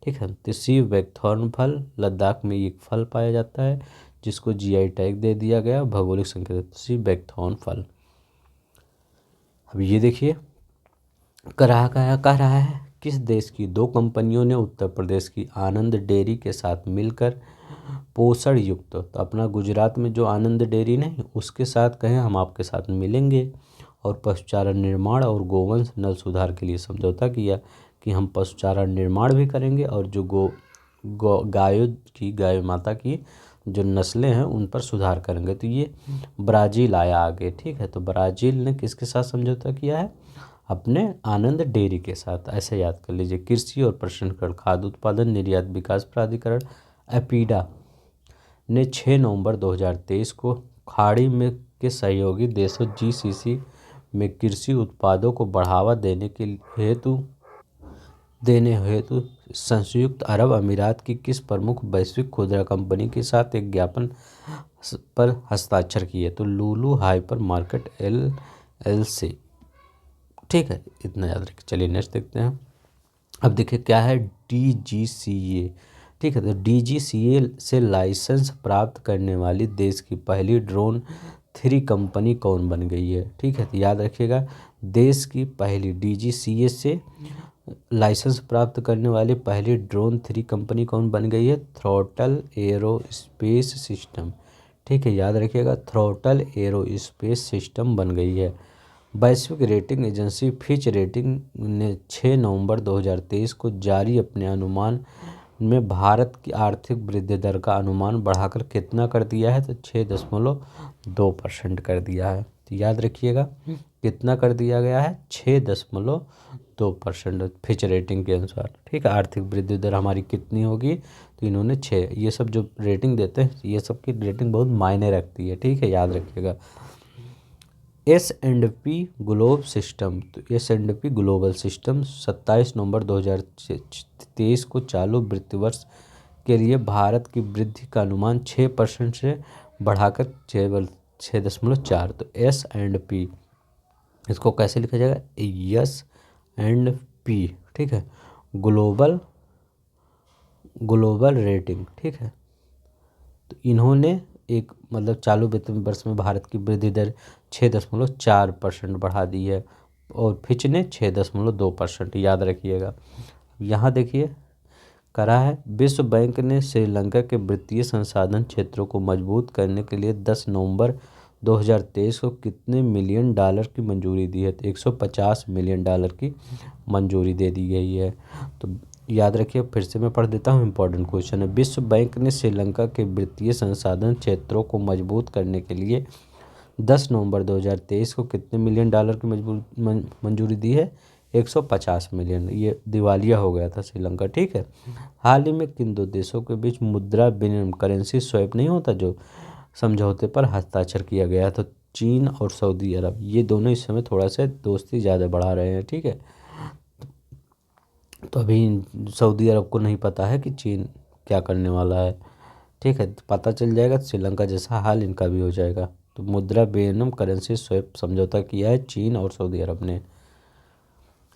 ठीक है, तो सी बकथॉर्न फल, लद्दाख में एक फल पाया जाता है जिसको जीआई टैग दे दिया गया, भौगोलिक संकेत सी बकथॉर्न फल। अब ये देखिए कह रहा है किस देश की दो कंपनियों ने उत्तर प्रदेश की आनंद डेयरी के साथ मिलकर पोषण युक्त, तो अपना गुजरात में जो आनंद डेयरी नहीं उसके साथ कहें हम आपके साथ मिलेंगे और पशुचारा निर्माण और गोवंश नल सुधार के लिए समझौता किया कि हम पशुचारा निर्माण भी करेंगे और जो गाय माता की जो नस्लें हैं उन पर सुधार करेंगे। तो ये ब्राज़ील आया आगे। ठीक है, तो ब्राज़ील ने किसके साथ समझौता किया है, अपने आनंद डेयरी के साथ, ऐसे याद कर लीजिए। कृषि और प्रसंस्करण खाद्य उत्पादन निर्यात विकास प्राधिकरण एपीडा ने 6 नवंबर 2023 को खाड़ी में के सहयोगी देशों जीसीसी में कृषि उत्पादों को बढ़ावा देने हेतु संयुक्त अरब अमीरात की किस प्रमुख वैश्विक खुदरा कंपनी के साथ एक ज्ञापन पर हस्ताक्षर किए, तो लुलु हाइपर मार्केट LLC। ठीक है, इतना याद रखिए। चलिए नेक्स्ट देखते हैं। अब देखिए क्या है DGCA। ठीक है, तो DGCA से लाइसेंस प्राप्त करने वाली देश की पहली ड्रोन 3 कंपनी कौन बन गई है। ठीक है, तो याद रखिएगा देश की पहली DGCA से लाइसेंस प्राप्त करने वाली पहली ड्रोन 3 कंपनी कौन बन गई है, थ्रॉटल एरोस्पेस सिस्टम। ठीक है, याद रखिएगा थ्रॉटल एरोस्पेस सिस्टम बन गई है। वैश्विक रेटिंग एजेंसी फिच रेटिंग ने 6 नवंबर 2023 को जारी अपने अनुमान में भारत की आर्थिक वृद्धि दर का अनुमान बढ़ाकर कितना कर दिया है, तो 6.2% कर दिया है। तो याद रखिएगा कितना कर दिया गया है, 6.2% फिच रेटिंग के अनुसार। ठीक है, आर्थिक वृद्धि दर हमारी कितनी होगी, तो इन्होंने 6, ये सब जो रेटिंग देते हैं ये सब की रेटिंग बहुत मायने रखती है। ठीक है, याद रखिएगा। S&P ग्लोब सिस्टम, तो S&P ग्लोबल सिस्टम 27 नवंबर 2023 को चालू वित्तीय वर्ष के लिए भारत की वृद्धि का अनुमान 6% से बढ़ाकर 6.4। तो S&P इसको कैसे लिखा जाएगा, S&P। ठीक है, ग्लोबल रेटिंग। ठीक है, तो इन्होंने एक मतलब चालू वित्तीय वर्ष में भारत की वृद्धि दर 6.4% बढ़ा दी है और फिच ने 6.2%, याद रखिएगा। यहाँ देखिए करा है विश्व बैंक ने श्रीलंका के वित्तीय संसाधन क्षेत्रों को मजबूत करने के लिए 10 नवंबर 2023 को कितने मिलियन डॉलर की मंजूरी दी है, तो 150 मिलियन डॉलर की मंजूरी दे दी गई है। तो याद रखिए, फिर से मैं पढ़ देता हूँ, इंपॉर्टेंट क्वेश्चन है। विश्व बैंक ने श्रीलंका के वित्तीय संसाधन क्षेत्रों को मजबूत करने के लिए 10 नवंबर 2023 को कितने मिलियन डॉलर की मंजूरी दी है, 150 मिलियन। ये दिवालिया हो गया था श्रीलंका। ठीक है, हाल ही में किन दो देशों के बीच मुद्रा विनिमय करेंसी स्वैप नहीं होता जो समझौते पर हस्ताक्षर किया गया, तो चीन और सऊदी अरब, ये दोनों इस समय थोड़ा सा दोस्ती ज़्यादा बढ़ा रहे हैं। ठीक है, तो अभी सऊदी अरब को नहीं पता है कि चीन क्या करने वाला है। ठीक है, तो पता चल जाएगा तो श्रीलंका जैसा हाल इनका भी हो जाएगा। तो मुद्रा विनिमय करेंसी स्वैप समझौता किया है चीन और सऊदी अरब ने।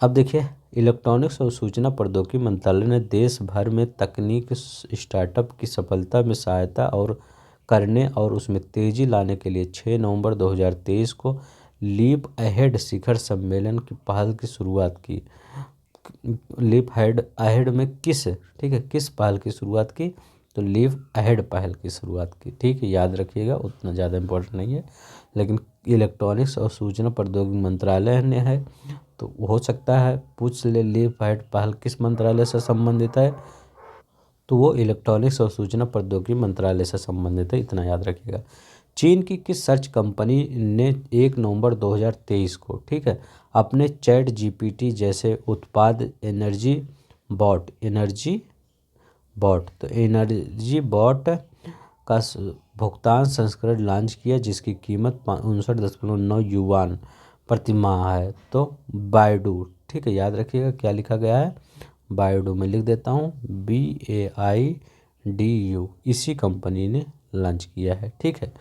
अब देखिए इलेक्ट्रॉनिक्स और सूचना प्रौद्योगिकी मंत्रालय ने देश भर में तकनीक स्टार्टअप की सफलता में सहायता और करने और उसमें तेज़ी लाने के लिए 6 नवंबर 2023 को लीप अहेड शिखर सम्मेलन की पहल की शुरुआत की। लीप अहेड में किस पहल की शुरुआत की, तो लीप अहेड पहल की शुरुआत की। ठीक है, याद रखिएगा, उतना ज़्यादा इम्पोर्टेंट नहीं है, लेकिन इलेक्ट्रॉनिक्स और सूचना प्रौद्योगिकी मंत्रालय ने है तो हो सकता है पूछ ले लीप अहेड पहल किस मंत्रालय से संबंधित है, तो वो इलेक्ट्रॉनिक्स और सूचना प्रौद्योगिकी मंत्रालय से संबंधित है, इतना याद रखिएगा। चीन की किस सर्च कंपनी ने 1 नवंबर 2023 को, ठीक है, अपने ChatGPT जैसे उत्पाद एनर्जी बॉट का भुगतान संस्करण लॉन्च किया जिसकी कीमत 59.9 युआन प्रति माह है, तो बायडू। ठीक है, याद रखिएगा क्या लिखा गया है, बायोडू में लिख देता हूँ BAIDU, इसी कंपनी ने लॉन्च किया है। ठीक है,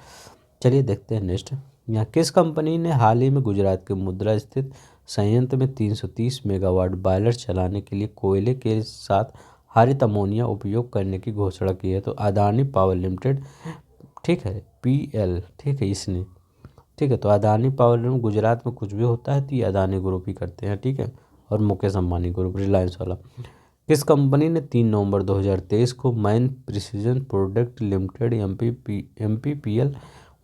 चलिए देखते हैं नेक्स्ट। यहाँ किस कंपनी ने हाल ही में गुजरात के मुद्रा स्थित संयंत्र में 330 मेगावाट बॉयलर चलाने के लिए कोयले के साथ हरित अमोनिया उपयोग करने की घोषणा की है? तो अदानी पावर लिमिटेड, ठीक है, PL, ठीक है, इसने, ठीक है। तो अदानी पावर लिमिटेड, गुजरात में कुछ भी होता है तो ये अदानी ग्रुप ही करते हैं, ठीक है, और मुकेश अंबानी ग्रुप, रिलायंस वाला। किस कंपनी ने 3 नवंबर 2023 को man precision product limited MPPL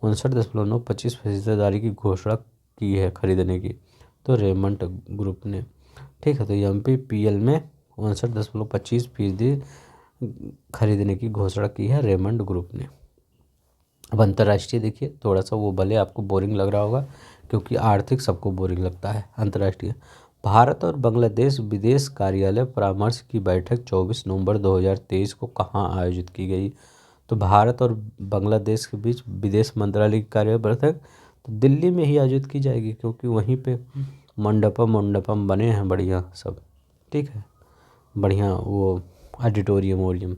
59.25% हिस्सेदारी की घोषणा की है खरीदने की? तो रेमंड ग्रुप ने, ठीक है। तो MPPL में 59.25% खरीदने की घोषणा की है रेमंड ग्रुप ने। अब अंतर्राष्ट्रीय देखिए, थोड़ा सा वो भले आपको बोरिंग लग रहा होगा क्योंकि आर्थिक सबको बोरिंग लगता है। अंतर्राष्ट्रीय, भारत और बांग्लादेश विदेश कार्यालय परामर्श की बैठक 24 नवंबर 2023 को कहाँ आयोजित की गई? तो भारत और बांग्लादेश के बीच विदेश मंत्रालय की कार्य बैठक तो दिल्ली में ही आयोजित की जाएगी, क्योंकि वहीं पे मंडपम बने हैं बढ़िया सब, ठीक है, बढ़िया वो ऑडिटोरियम।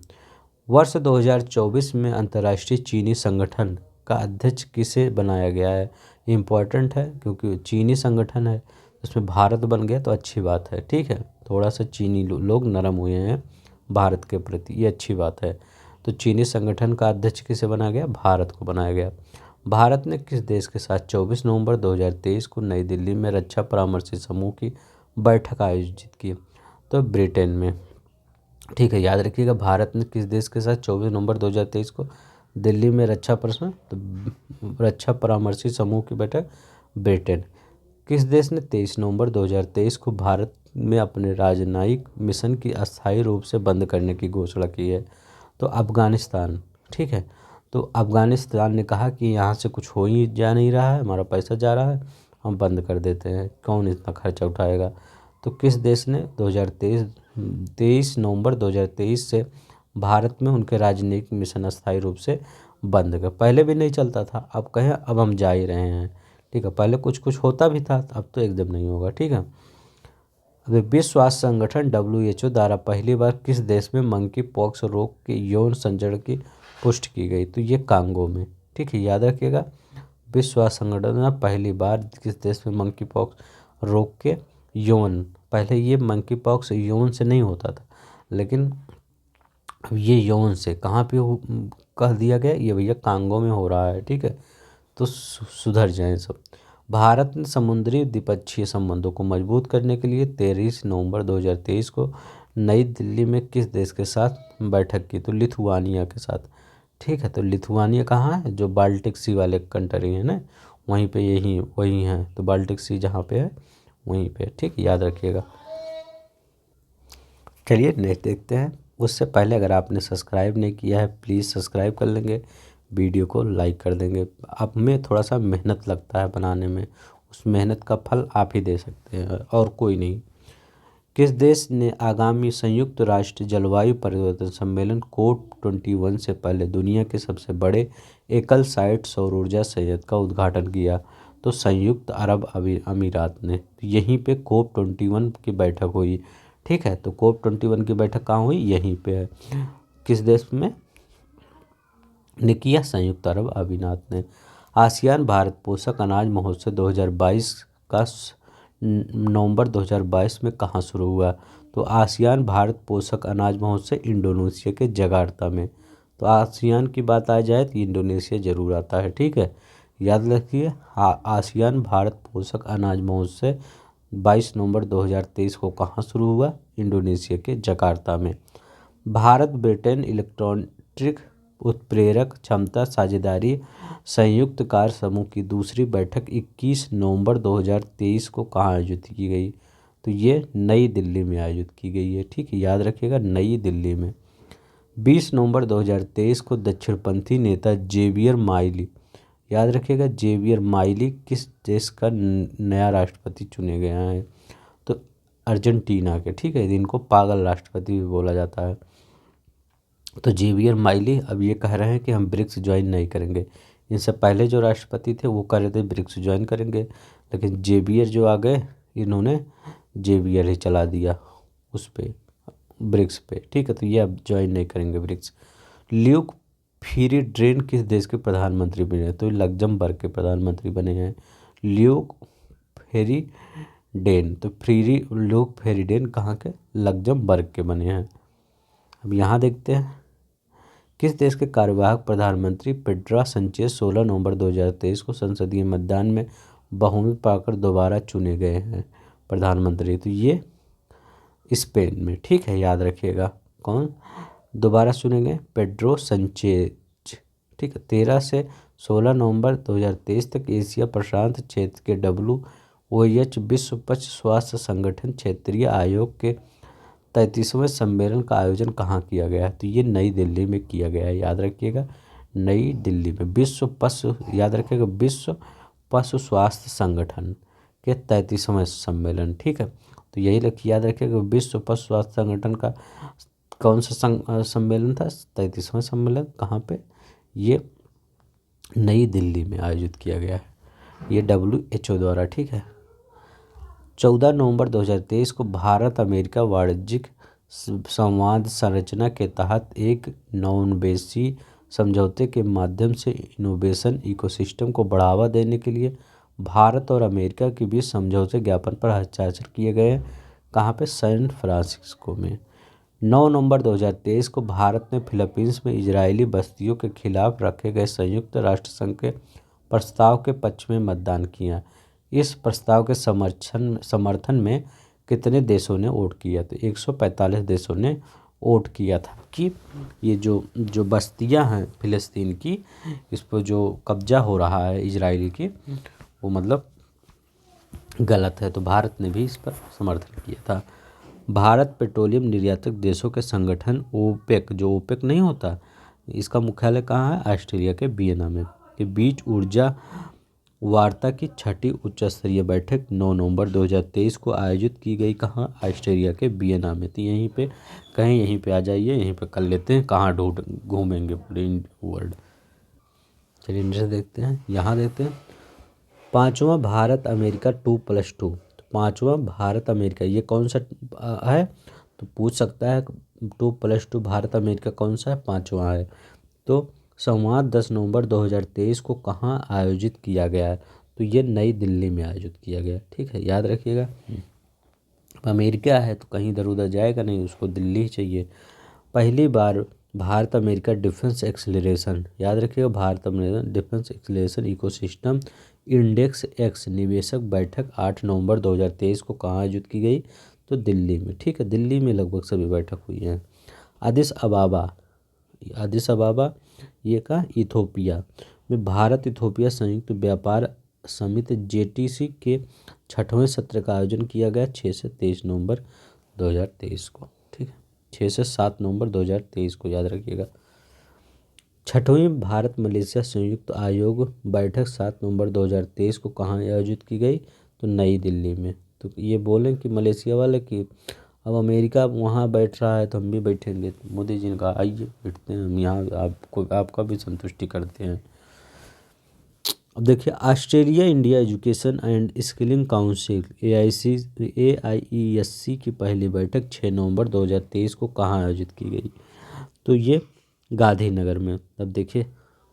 वर्ष 2024 में अंतर्राष्ट्रीय चीनी संगठन का अध्यक्ष किसे बनाया गया है? इम्पोर्टेंट है क्योंकि चीनी संगठन है, उसमें भारत बन गया तो अच्छी बात है, ठीक है। थोड़ा सा चीनी लोग नरम हुए हैं भारत के प्रति, ये अच्छी बात है। तो चीनी संगठन का अध्यक्ष किसे बनाया गया? भारत को बनाया गया। भारत ने किस देश के साथ 24 नवंबर 2023 को नई दिल्ली में रक्षा परामर्शी समूह की बैठक आयोजित की? तो ब्रिटेन में, ठीक है, याद रखिएगा। भारत ने किस देश के साथ 24 नवंबर 2023 को दिल्ली में रक्षा परामर्शी समूह की बैठक? ब्रिटेन। किस देश ने 23 नवंबर 2023 को भारत में अपने राजनयिक मिशन की अस्थायी रूप से बंद करने की घोषणा की है? तो अफगानिस्तान, ठीक है। तो अफगानिस्तान ने कहा कि यहाँ से कुछ हो ही जा नहीं रहा है, हमारा पैसा जा रहा है, हम बंद कर देते हैं, कौन इतना खर्चा उठाएगा। तो किस देश ने 23 नवंबर 2023 से भारत में उनके राजनयिक मिशन अस्थायी रूप से बंद कर, पहले भी नहीं चलता था, अब कहें अब हम जा ही रहे हैं, ठीक है, पहले कुछ कुछ होता भी था, अब तो एकदम नहीं होगा, ठीक है। अभी विश्व स्वास्थ्य संगठन WHO द्वारा पहली बार किस देश में मंकी पॉक्स रोग के यौन संचरण की पुष्टि की गई? तो ये कांगो में, ठीक है, याद रखिएगा। विश्व स्वास्थ्य संगठन ने पहली बार किस देश में मंकी पॉक्स रोग के यौन, पहले ये मंकी पॉक्स यौन से नहीं होता था, लेकिन अब ये यौन से कहाँ पे कह दिया गया, ये भैया कांगो में हो रहा है, ठीक है। तो सुधर जाएं सब। भारत ने समुद्री द्विपक्षीय संबंधों को मजबूत करने के लिए 23 नवंबर 2023 को नई दिल्ली में किस देश के साथ बैठक की? तो लिथुआनिया के साथ, ठीक है। तो लिथुआनिया कहाँ है? जो बाल्टिक सी वाले कंट्री है ना, वहीं पे यही वही है, तो बाल्टिक सी जहाँ पे है वहीं पे, ठीक, याद रखिएगा। चलिए नेक्स्ट देखते हैं। उससे पहले अगर आपने सब्सक्राइब नहीं किया है प्लीज़ सब्सक्राइब कर लेंगे, वीडियो को लाइक कर देंगे। अब में थोड़ा सा मेहनत लगता है बनाने में, उस मेहनत का फल आप ही दे सकते हैं और कोई नहीं। किस देश ने आगामी संयुक्त राष्ट्र जलवायु परिवर्तन सम्मेलन COP21 से पहले दुनिया के सबसे बड़े एकल साइट सौर ऊर्जा संयंत्र का उद्घाटन किया? तो संयुक्त अरब अमीरात ने। यहीं पे COP21 की बैठक हुई, ठीक है। तो COP21 की बैठक कहाँ हुई? यहीं पे है। किस देश में ने किया? संयुक्त अरब अमीरात ने। आसियान भारत पोषक अनाज महोत्सव 2022 का नवंबर 2022 में कहाँ शुरू हुआ? तो आसियान भारत पोषक अनाज महोत्सव इंडोनेशिया के जकार्ता में। तो आसियान की बात आ जाए तो इंडोनेशिया जरूर आता है, ठीक है, याद रखिए। आसियान भारत पोषक अनाज महोत्सव 22 नवंबर 2023 को कहाँ शुरू हुआ? इंडोनेशिया के जकार्ता में। भारत ब्रिटेन इलेक्ट्रॉनिक उत्प्रेरक क्षमता साझेदारी संयुक्त कार्य समूह की दूसरी बैठक 21 नवंबर 2023 को कहाँ आयोजित की गई? तो ये नई दिल्ली में आयोजित की गई है, ठीक है, याद रखिएगा, नई दिल्ली में। 20 नवंबर 2023 को दक्षिणपंथी नेता जेवियर माइली, याद रखिएगा, जेवियर माइली किस देश का नया राष्ट्रपति चुने गए हैं? तो अर्जेंटीना के, ठीक है, इनको पागल राष्ट्रपति भी बोला जाता है। तो जेवियर माइली अब ये कह रहे हैं कि हम ब्रिक्स ज्वाइन नहीं करेंगे। इनसे पहले जो राष्ट्रपति थे वो कह रहे थे ब्रिक्स ज्वाइन करेंगे, लेकिन जेवियर जो आ गए, इन्होंने जेवियर ही चला दिया उस पर, ब्रिक्स पे, ठीक है। तो ये अब ज्वाइन नहीं करेंगे ब्रिक्स। ल्यूक फेरीडेन किस देश के प्रधानमंत्री बने हैं? तो लग्जमबर्ग के प्रधानमंत्री बने हैं ल्यूक फेरीडेन। तो ल्यूक फेरीडेन कहाँ के? लग्जमबर्ग के बने हैं। अब यहाँ देखते हैं, किस देश के कार्यवाहक प्रधानमंत्री पेड्रो संचेज 16 नवंबर 2023 को संसदीय मतदान में बहुमत पाकर दोबारा चुने गए हैं प्रधानमंत्री? तो ये स्पेन में, ठीक है, याद रखिएगा। कौन दोबारा चुने गए? पेड्रो संचेज, ठीक है। 13 से 16 नवंबर 2023 तक एशिया प्रशांत क्षेत्र के WHO विश्व पशु स्वास्थ्य संगठन क्षेत्रीय आयोग के 33वें सम्मेलन का आयोजन कहाँ किया गया है? तो ये नई दिल्ली में किया गया है, याद रखिएगा। नई दिल्ली में विश्व पशु, याद रखिएगा, विश्व पशु स्वास्थ्य संगठन के 33वें सम्मेलन, ठीक है। तो यही याद रखिएगा, विश्व पशु स्वास्थ्य संगठन का कौन सा सम्मेलन था? 33वां सम्मेलन। कहाँ पे? ये नई दिल्ली में आयोजित किया गया है, ये WHO द्वारा, ठीक है। 14 नवंबर 2023 को भारत अमेरिका वाणिज्यिक संवाद संरचना के तहत एक नवोन्मेषी समझौते के माध्यम से इनोवेशन इकोसिस्टम को बढ़ावा देने के लिए भारत और अमेरिका के बीच समझौते ज्ञापन पर हस्ताक्षर किए गए हैं। कहाँ पे? सैन फ्रांसिस्को में। 9 नवंबर 2023 को भारत ने फिलीपींस में इजरायली बस्तियों के खिलाफ रखे गए संयुक्त राष्ट्र संघ के प्रस्ताव के पक्ष में मतदान किया। इस प्रस्ताव के समर्थन में कितने देशों ने वोट किया? तो 145 देशों ने वोट किया था कि ये जो बस्तियां हैं फिलिस्तीन की, इस पर जो कब्जा हो रहा है इजरायली की, वो मतलब गलत है। तो भारत ने भी इस पर समर्थन किया था। भारत पेट्रोलियम निर्यातक देशों के संगठन ओपेक, जो ओपेक नहीं होता, इसका मुख्यालय कहाँ है? ऑस्ट्रेलिया के वियना में, के बीच ऊर्जा वार्ता की छठी उच्च स्तरीय बैठक 9 नवंबर 2023 को आयोजित की गई। कहाँ? ऑस्ट्रेलिया के वियना में। तो यहीं पे कहीं, यहीं पे आ जाइए, यहीं पे कर लेते हैं, कहाँ घूमेंगे पूरे वर्ल्ड। चलिए इंडिया देखते हैं, यहाँ देखते हैं। 5वां भारत अमेरिका 2+2। तो 5वां भारत अमेरिका, ये कौन सा है? तो पूछ सकता है 2+2 भारत अमेरिका कौन सा है? 5वां है। तो संवाद 10 नवंबर 2023 को कहाँ आयोजित किया गया है? तो ये नई दिल्ली में आयोजित किया गया, ठीक है, याद रखिएगा। अमेरिका है तो कहीं इधर उधर जाएगा नहीं, उसको दिल्ली ही चाहिए। पहली बार भारत अमेरिका डिफेंस एक्सेलरेशन, याद रखिएगा, Bharat America defence acceleration ecosystem index x निवेशक बैठक 8 नवंबर 2023 को कहाँ आयोजित की गई? तो दिल्ली में, ठीक है। दिल्ली में लगभग सभी बैठक हुई हैं। अदिस अबाबा ये का इथोपिया में भारत इथोपिया संयुक्त व्यापार समिति JTC के 6वें सत्र का आयोजन किया गया 6 से 23 नवंबर 2023 को, ठीक है। 6 से 7 नवंबर 2023 को, याद रखिएगा। 6वीं भारत मलेशिया संयुक्त आयोग बैठक 7 नवंबर 2023 को कहाँ आयोजित की गई? तो नई दिल्ली में। तो ये बोलें कि मलेशिया वाले कि अब अमेरिका वहाँ बैठ रहा है तो हम भी बैठेंगे। तो मोदी जी ने कहा आइए बैठते हैं हम यहाँ, आपका भी संतुष्टि करते हैं। अब देखिए, Australia India education and skilling council AIESC की पहली बैठक 6 नवंबर 2023 को कहाँ आयोजित की गई? तो ये गांधीनगर में। अब देखिए,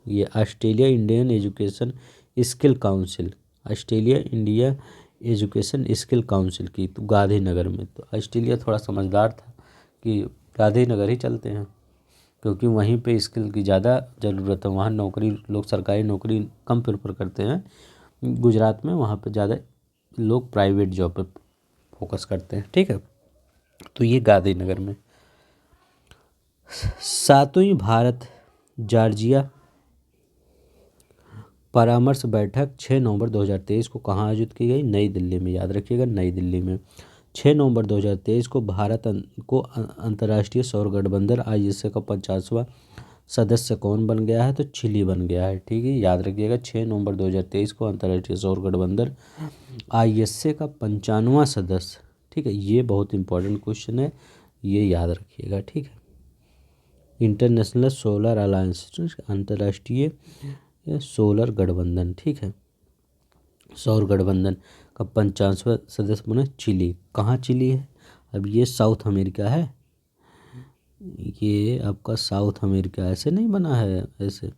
ये Australia Indian education skill council, Australia India education skill council की, तो गांधीनगर में। तो ऑस्ट्रेलिया थोड़ा समझदार था कि गांधीनगर ही चलते हैं, क्योंकि वहीं पे स्किल की ज़्यादा ज़रूरत है। वहाँ नौकरी, लोग सरकारी नौकरी कम प्रेफर करते हैं गुजरात में, वहाँ पे ज़्यादा लोग प्राइवेट जॉब पे फोकस करते हैं, ठीक है। तो ये गांधीनगर में। 7वीं भारत जॉर्जिया परामर्श बैठक 6 नवंबर 2023 को कहाँ आयोजित की गई? नई दिल्ली में, याद रखिएगा, नई दिल्ली में। 6 नवंबर 2023 को भारत को अंतर्राष्ट्रीय सौर गठबंधन ISA का 50वां सदस्य कौन बन गया है? तो चिली बन गया है, ठीक है, याद रखिएगा। 6 नवंबर 2023 को अंतर्राष्ट्रीय सौर गठबंधन ISA का 55वां सदस्य, ठीक है। ये बहुत इंपॉर्टेंट क्वेश्चन है, ये याद रखिएगा, ठीक है। इंटरनेशनल सोलर अलायंस, अंतर्राष्ट्रीय सोलर गठबंधन, ठीक है, सौर गठबंधन का 55वां सदस्य बना चिली। कहाँ चिली है? अब ये साउथ अमेरिका है, ये आपका साउथ अमेरिका ऐसे नहीं बना है, ऐसे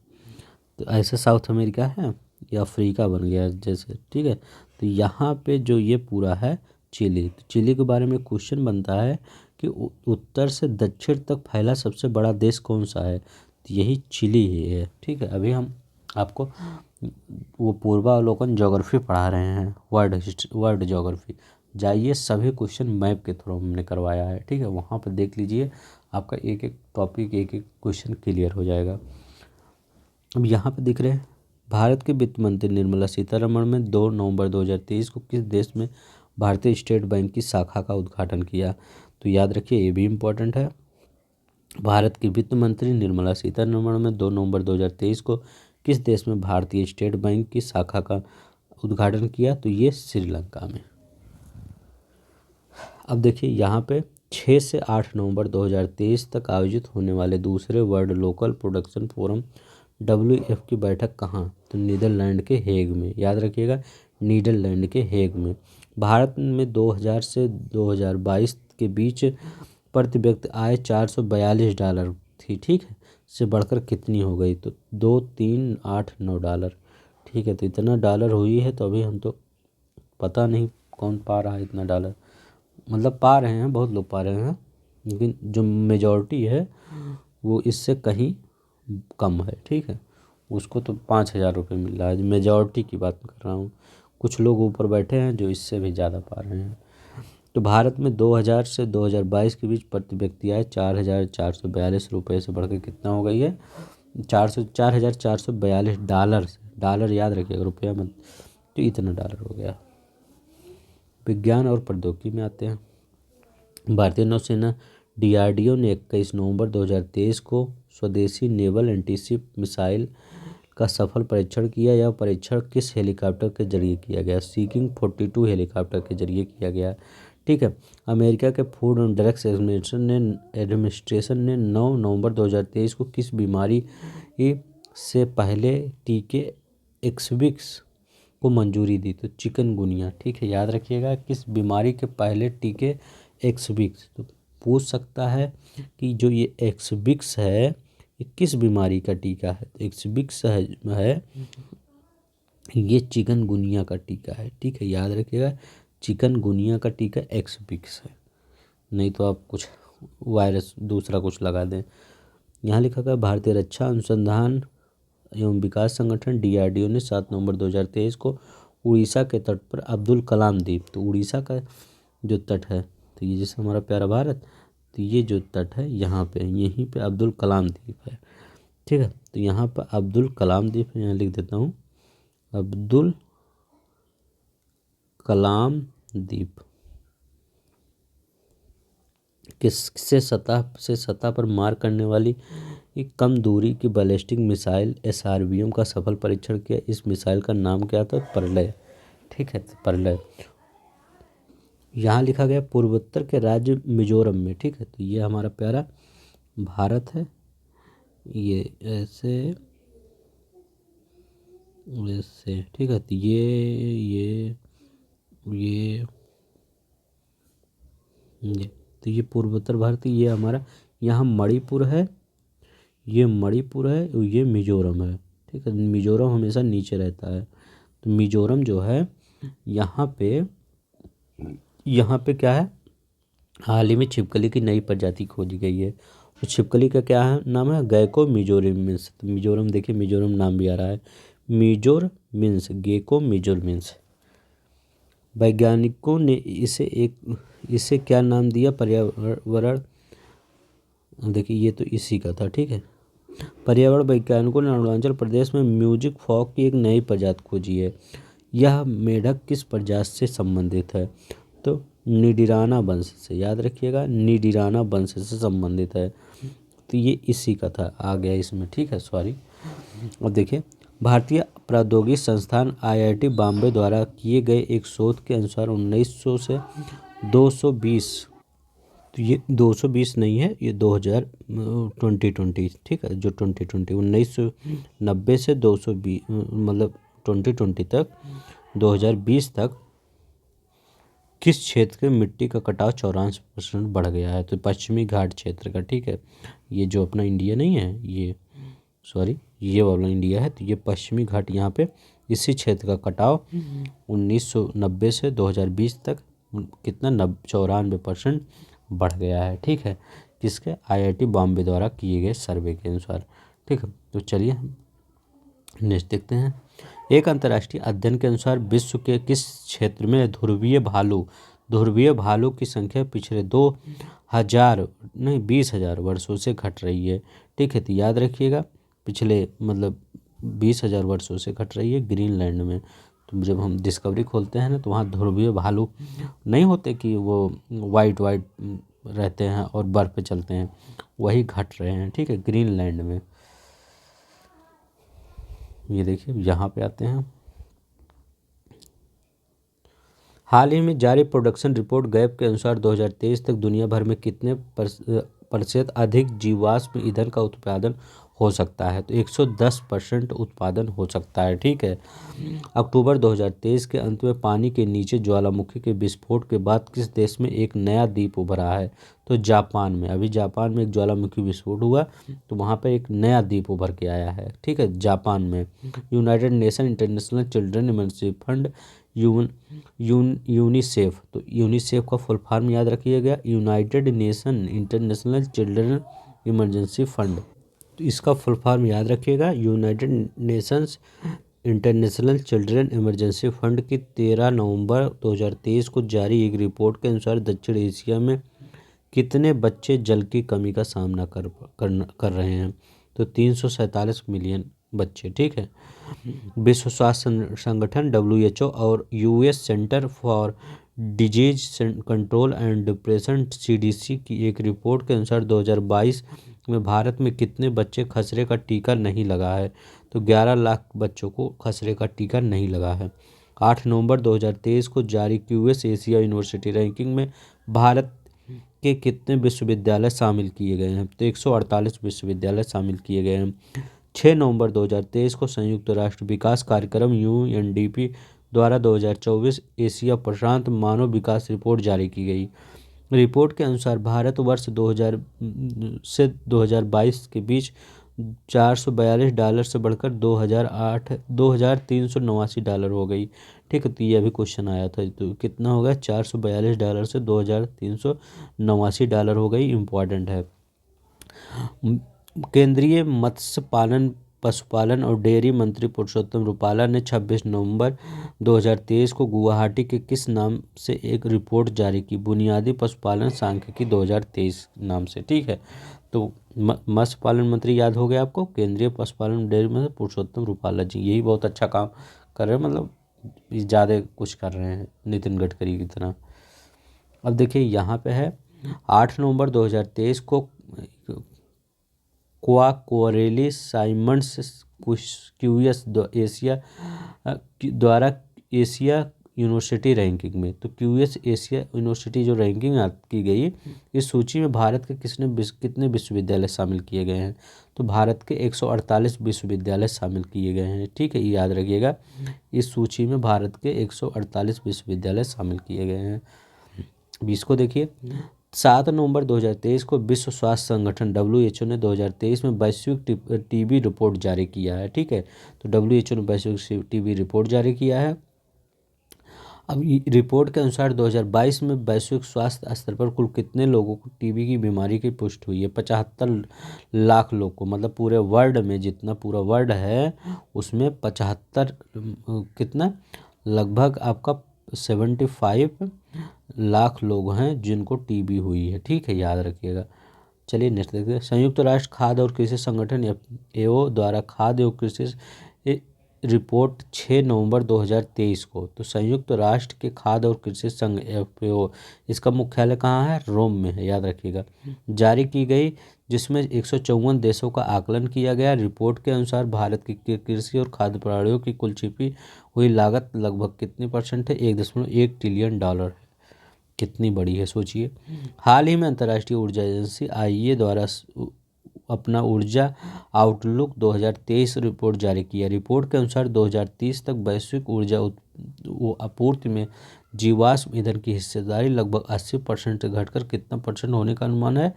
तो ऐसे साउथ अमेरिका है, या अफ्रीका बन गया जैसे, ठीक है। तो यहाँ पे जो ये पूरा है चिली, तो चिली के बारे में क्वेश्चन बनता है कि उत्तर से दक्षिण तक फैला सबसे बड़ा देश कौन सा है, तो यही चिली ही है, ठीक है। अभी हम आपको वो पूर्वावलोकन ज्योग्राफी पढ़ा रहे हैं, वर्ल्ड हिस्ट्री, वर्ल्ड ज्योग्राफी। जाइए, सभी क्वेश्चन मैप के थ्रू हमने करवाया है, ठीक है, वहाँ पर देख लीजिए, आपका एक एक टॉपिक, एक एक क्वेश्चन क्लियर हो जाएगा। अब यहाँ पे दिख रहे हैं, भारत के वित्त मंत्री निर्मला सीतारमण ने 2 नवंबर 2023 को किस देश में भारतीय स्टेट बैंक की शाखा का उद्घाटन किया, तो याद रखिए ये भी इम्पोर्टेंट है। भारत की वित्त मंत्री निर्मला सीतारमण ने 2 नवंबर 2023 को किस देश में भारतीय स्टेट बैंक की शाखा का उद्घाटन किया, तो ये श्रीलंका में। अब देखिए यहाँ पे 6 से 8 नवंबर 2023 तक आयोजित होने वाले दूसरे world local production forum WF की बैठक कहाँ, तो नीदरलैंड के हेग में, याद रखिएगा, नीदरलैंड के हेग में। भारत में 2000 से 2022 के बीच प्रति व्यक्ति आय $442 थी, ठीक है, से बढ़कर कितनी हो गई, तो 2389 ठीक है। तो इतना डॉलर हुई है, तो अभी हम तो पता नहीं कौन पा रहा है इतना डॉलर, मतलब पा रहे हैं, बहुत लोग पा रहे हैं, लेकिन जो मेजॉरिटी है वो इससे कहीं कम है, ठीक है। उसको तो 5,000 रुपये मिल रहा है, मेजॉरिटी की बात कर रहा हूँ। कुछ लोग ऊपर बैठे हैं जो इससे भी ज़्यादा पा रहे हैं। तो भारत में 2000 से 2022 के बीच प्रति व्यक्ति आय $4,442 से बढ़कर कितना हो गई है, $4,442 से, डॉलर याद रखिएगा, रुपया मत, तो इतना डॉलर हो गया। विज्ञान और प्रौद्योगिकी में आते हैं। भारतीय नौसेना DRDO ने 21 नवंबर 2023 को स्वदेशी नेवल एंटीशिप मिसाइल का सफल परीक्षण किया। यह परीक्षण किस हेलीकॉप्टर के जरिए किया गया, सीकिंग 42 हेलीकॉप्टर के जरिए किया गया, ठीक है। अमेरिका के फूड एंड ड्रग्स एडमिनिस्ट्रेशन ने 9 नवंबर 2023 को किस बीमारी से पहले टीके एक्सविक्स को मंजूरी दी, तो चिकनगुनिया, ठीक है, याद रखिएगा, किस बीमारी के पहले टीके एक्सविक्स, तो पूछ सकता है कि जो ये एक्सविक्स है ये किस बीमारी का टीका है, तो एक्सविक्स है ये चिकनगुनिया का टीका है, ठीक है, याद रखिएगा, चिकनगुनिया का टीका एक्सविक्स है, नहीं तो आप कुछ वायरस दूसरा कुछ लगा दें। यहाँ लिखा गया भारतीय रक्षा अनुसंधान एवं विकास संगठन DRDO ने 7 नवंबर 2023 को उड़ीसा के तट पर अब्दुल कलाम द्वीप, तो उड़ीसा का जो तट है, तो ये जैसे हमारा प्यारा भारत, तो ये जो तट है यहाँ पे, यहीं पे अब्दुल कलाम द्वीप है, ठीक है। तो यहाँ पर अब्दुल कलाम द्वीप यहाँ लिख देता हूँ, अब्दुल कलाम द्वीप किससे सतह पर मार करने वाली एक कम दूरी की बैलिस्टिक मिसाइल SRBM का सफल परीक्षण किया। इस मिसाइल का नाम क्या था, प्रलय, ठीक है, प्रलय। यहाँ लिखा गया पूर्वोत्तर के राज्य मिजोरम में, ठीक है, तो ये हमारा प्यारा भारत है, ये ऐसे ऐसे, ठीक है, तो ये तो ये पूर्वोत्तर भारत, ये हमारा, यहाँ मणिपुर है, ये मणिपुर है, और ये मिजोरम है, ठीक है। मिजोरम हमेशा नीचे रहता है, तो मिजोरम जो है यहाँ पे क्या है, हाल ही में छिपकली की नई प्रजाति खोजी गई है। तो छिपकली का क्या है, नाम है, गैको मिजोरमिन्स, तो मिजोरम देखिए, मिजोरम नाम भी आ रहा है, मिजोर मीन्स गेको मिजोर मीन्स। वैज्ञानिकों ने इसे क्या नाम दिया, पर्यावरण, देखिए ये तो इसी का था, ठीक है। पर्यावरण वैज्ञानिकों ने अरुणाचल प्रदेश में म्यूजिक फॉग की एक नई प्रजाति खोजी है। यह मेढक किस प्रजाति से संबंधित है, तो निडिराना वंश से, याद रखिएगा, निडिराना वंश से संबंधित है, तो ये इसी का था, आ गया इसमें, ठीक है, सॉरी। अब देखिए, भारतीय प्रौद्योगिकी संस्थान IIT बॉम्बे द्वारा किए गए एक शोध के अनुसार 1900 से 220, तो ये 220 नहीं है, ये 2020, ठीक है, जो 2020 1990 से 220, मतलब 2020 तक, 2020 तक किस क्षेत्र के मिट्टी का कटाव 84% बढ़ गया है? तो पश्चिमी घाट क्षेत्र का, ठीक है। ये जो अपना इंडिया नहीं है, ये सॉरी ये वाला इंडिया है, तो ये पश्चिमी घाट, यहाँ पे इसी क्षेत्र का कटाव 1990 से 2020 तक कितना 94% बढ़ गया है, ठीक है। किसके? IIT बॉम्बे द्वारा किए गए सर्वे के अनुसार, ठीक है। तो चलिए हम नेक्स्ट देखते हैं। एक अंतर्राष्ट्रीय अध्ययन के अनुसार विश्व के किस क्षेत्र में ध्रुवीय भालू की संख्या पिछले 20,000 वर्षों से घट रही है, ठीक है। तो याद रखिएगा, पिछले मतलब 20,000 वर्षों से घट रही है ग्रीनलैंड में। तो जब हम डिस्कवरी खोलते हैं ना, तो वहाँ ध्रुवीय भालू नहीं होते कि वो वाइट रहते हैं और बर्फ़ पे चलते हैं, वही घट रहे हैं, ठीक है, ग्रीनलैंड में। ये देखिए यहाँ पे आते हैं। हाल ही में जारी प्रोडक्शन रिपोर्ट गैप के अनुसार 2023 तक दुनिया भर में कितने प्रतिशत अधिक जीवाश्म ईंधन का उत्पादन हो सकता है? तो 110% उत्पादन हो सकता है, ठीक है। अक्टूबर 2023 के अंत में पानी के नीचे ज्वालामुखी के विस्फोट के बाद किस देश में एक नया द्वीप उभरा है? तो जापान में। अभी जापान में एक ज्वालामुखी विस्फोट हुआ, तो वहाँ पर एक नया द्वीप उभर के आया है, ठीक है, जापान में। United nation international children emergency fund UNICEF, तो यूनिसेफ का फुल फॉर्म याद रखिएगा, United nation international children emergency fund. तो इसका फुल फॉर्म याद रखिएगा, United Nations international children emergency fund की 13 नवंबर 2023 को जारी एक रिपोर्ट के अनुसार दक्षिण एशिया में कितने बच्चे जल की कमी का सामना कर रहे हैं? तो 347 मिलियन बच्चे, ठीक है। विश्व स्वास्थ्य संगठन WHO और US centre for disease control and depression CDC की एक रिपोर्ट के अनुसार 2022 में भारत में कितने बच्चे खसरे का टीका नहीं लगा है? तो 11 लाख बच्चों को खसरे का टीका नहीं लगा है। 8 नवंबर 2023 को जारी QS एशिया यूनिवर्सिटी रैंकिंग में भारत के कितने विश्वविद्यालय शामिल किए गए हैं? तो 148 विश्वविद्यालय शामिल किए गए हैं। 6 नवंबर 2023 को संयुक्त राष्ट्र विकास कार्यक्रम UNDP द्वारा 2024 एशिया प्रशांत मानव विकास रिपोर्ट जारी की गई। रिपोर्ट के अनुसार भारत वर्ष 2000 से 2022 के बीच $442 से बढ़कर $2,389 हो गई, ठीक है। तो ये अभी क्वेश्चन आया था, तो कितना हो गया? $442 से $2,389 हो गई, इम्पॉर्टेंट है। केंद्रीय मत्स्य पालन पशुपालन और डेयरी मंत्री पुरुषोत्तम रुपाला ने 26 नवंबर 2023 को गुवाहाटी के किस नाम से एक रिपोर्ट जारी की? बुनियादी पशुपालन सांख्यिकी 2023 नाम से, ठीक है। तो मत्स्य पालन मंत्री याद हो गया आपको, केंद्रीय पशुपालन डेयरी मंत्री पुरुषोत्तम रुपाला जी, यही बहुत अच्छा काम कर रहे हैं, मतलब ज़्यादा कुछ कर रहे हैं नितिन गडकरी की तरह। अब देखिए यहाँ पे है 8 नवंबर 2023 को क्वाकोरेली साइमंड्स QS एशिया द्वारा एशिया यूनिवर्सिटी रैंकिंग में, तो QS एशिया यूनिवर्सिटी जो रैंकिंग की गई, इस सूची में भारत के कितने विश्वविद्यालय शामिल किए गए हैं? तो भारत के 148 विश्वविद्यालय शामिल किए गए हैं, ठीक है, ये याद रखिएगा। इस सूची में भारत के 148 विश्वविद्यालय शामिल किए गए हैं। 20 को देखिए, 7 नवंबर 2023 को विश्व स्वास्थ्य संगठन WHO ने 2023 में वैश्विक TB रिपोर्ट जारी किया है, ठीक है। तो WHO ने वैश्विक TB रिपोर्ट जारी किया है। अब रिपोर्ट के अनुसार 2022 में वैश्विक स्वास्थ्य स्तर पर कुल कितने लोगों को TB की बीमारी की पुष्टि हुई है? 75 लाख लोग को, मतलब पूरे वर्ल्ड में जितना पूरा वर्ल्ड है उसमें 75 कितना लगभग आपका 75 लाख लोग हैं जिनको TB हुई है, ठीक है, याद रखिएगा। चलिए नेक्स्ट देखते हैं। संयुक्त राष्ट्र खाद्य और कृषि संगठन FAO द्वारा खाद्य और कृषि रिपोर्ट 6 नवंबर 2023 को, तो संयुक्त राष्ट्र के खाद्य और कृषि संघ FAO, इसका मुख्यालय कहाँ है? रोम में है, याद रखिएगा, जारी की गई, जिसमें 154 देशों का आकलन किया गया। रिपोर्ट के अनुसार भारत की कृषि और खाद्य प्रणालियों की कुल छिपी हुई लागत लगभग कितनी % है? $1.1 ट्रिलियन है। कितनी बड़ी है सोचिए। हाल ही में अंतर्राष्ट्रीय ऊर्जा एजेंसी IEA द्वारा अपना ऊर्जा आउटलुक 2023 रिपोर्ट जारी किया। रिपोर्ट के अनुसार 2030 तक वैश्विक ऊर्जा आपूर्ति में जीवाश्म ईंधन की हिस्सेदारी लगभग 80% से घटकर कितना परसेंट होने का अनुमान है?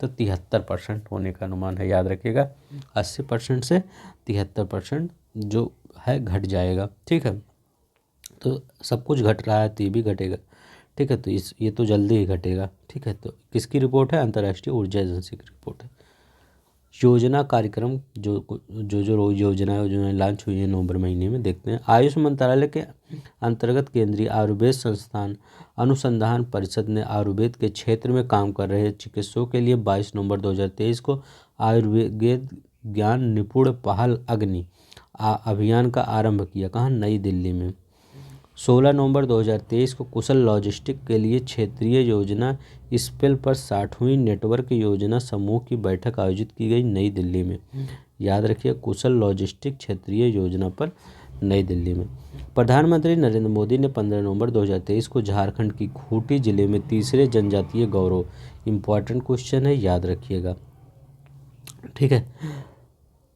तो 73% होने का अनुमान है। याद रखिएगा 80% से 73% जो है घट जाएगा। ठीक है, तो सब कुछ घट रहा है तो ये भी घटेगा। ठीक है, तो ये तो जल्दी ही घटेगा। ठीक है, तो किसकी रिपोर्ट है? अंतर्राष्ट्रीय ऊर्जा एजेंसी की रिपोर्ट है। योजना कार्यक्रम जो योजनाएं लॉन्च हुई है नवंबर महीने में, देखते हैं। आयुष मंत्रालय के अंतर्गत केंद्रीय आयुर्वेद संस्थान अनुसंधान परिषद ने आयुर्वेद के क्षेत्र में काम कर रहे चिकित्सकों के लिए 22 नवंबर 2023 को आयुर्वेद ज्ञान निपुण पहल अग्नि अभियान का आरंभ किया। कहाँ? नई दिल्ली में। 16 नवंबर 2023 को कुशल लॉजिस्टिक के लिए क्षेत्रीय योजना स्पेल पर 60वीं नेटवर्क योजना समूह की बैठक आयोजित की गई नई दिल्ली में। याद रखिए कुशल लॉजिस्टिक क्षेत्रीय योजना पर नई दिल्ली में। प्रधानमंत्री नरेंद्र मोदी ने 15 नवंबर 2023 को झारखंड की खूंटी जिले में तीसरे जनजातीय गौरव, इंपॉर्टेंट क्वेश्चन है, याद रखिएगा। ठीक है,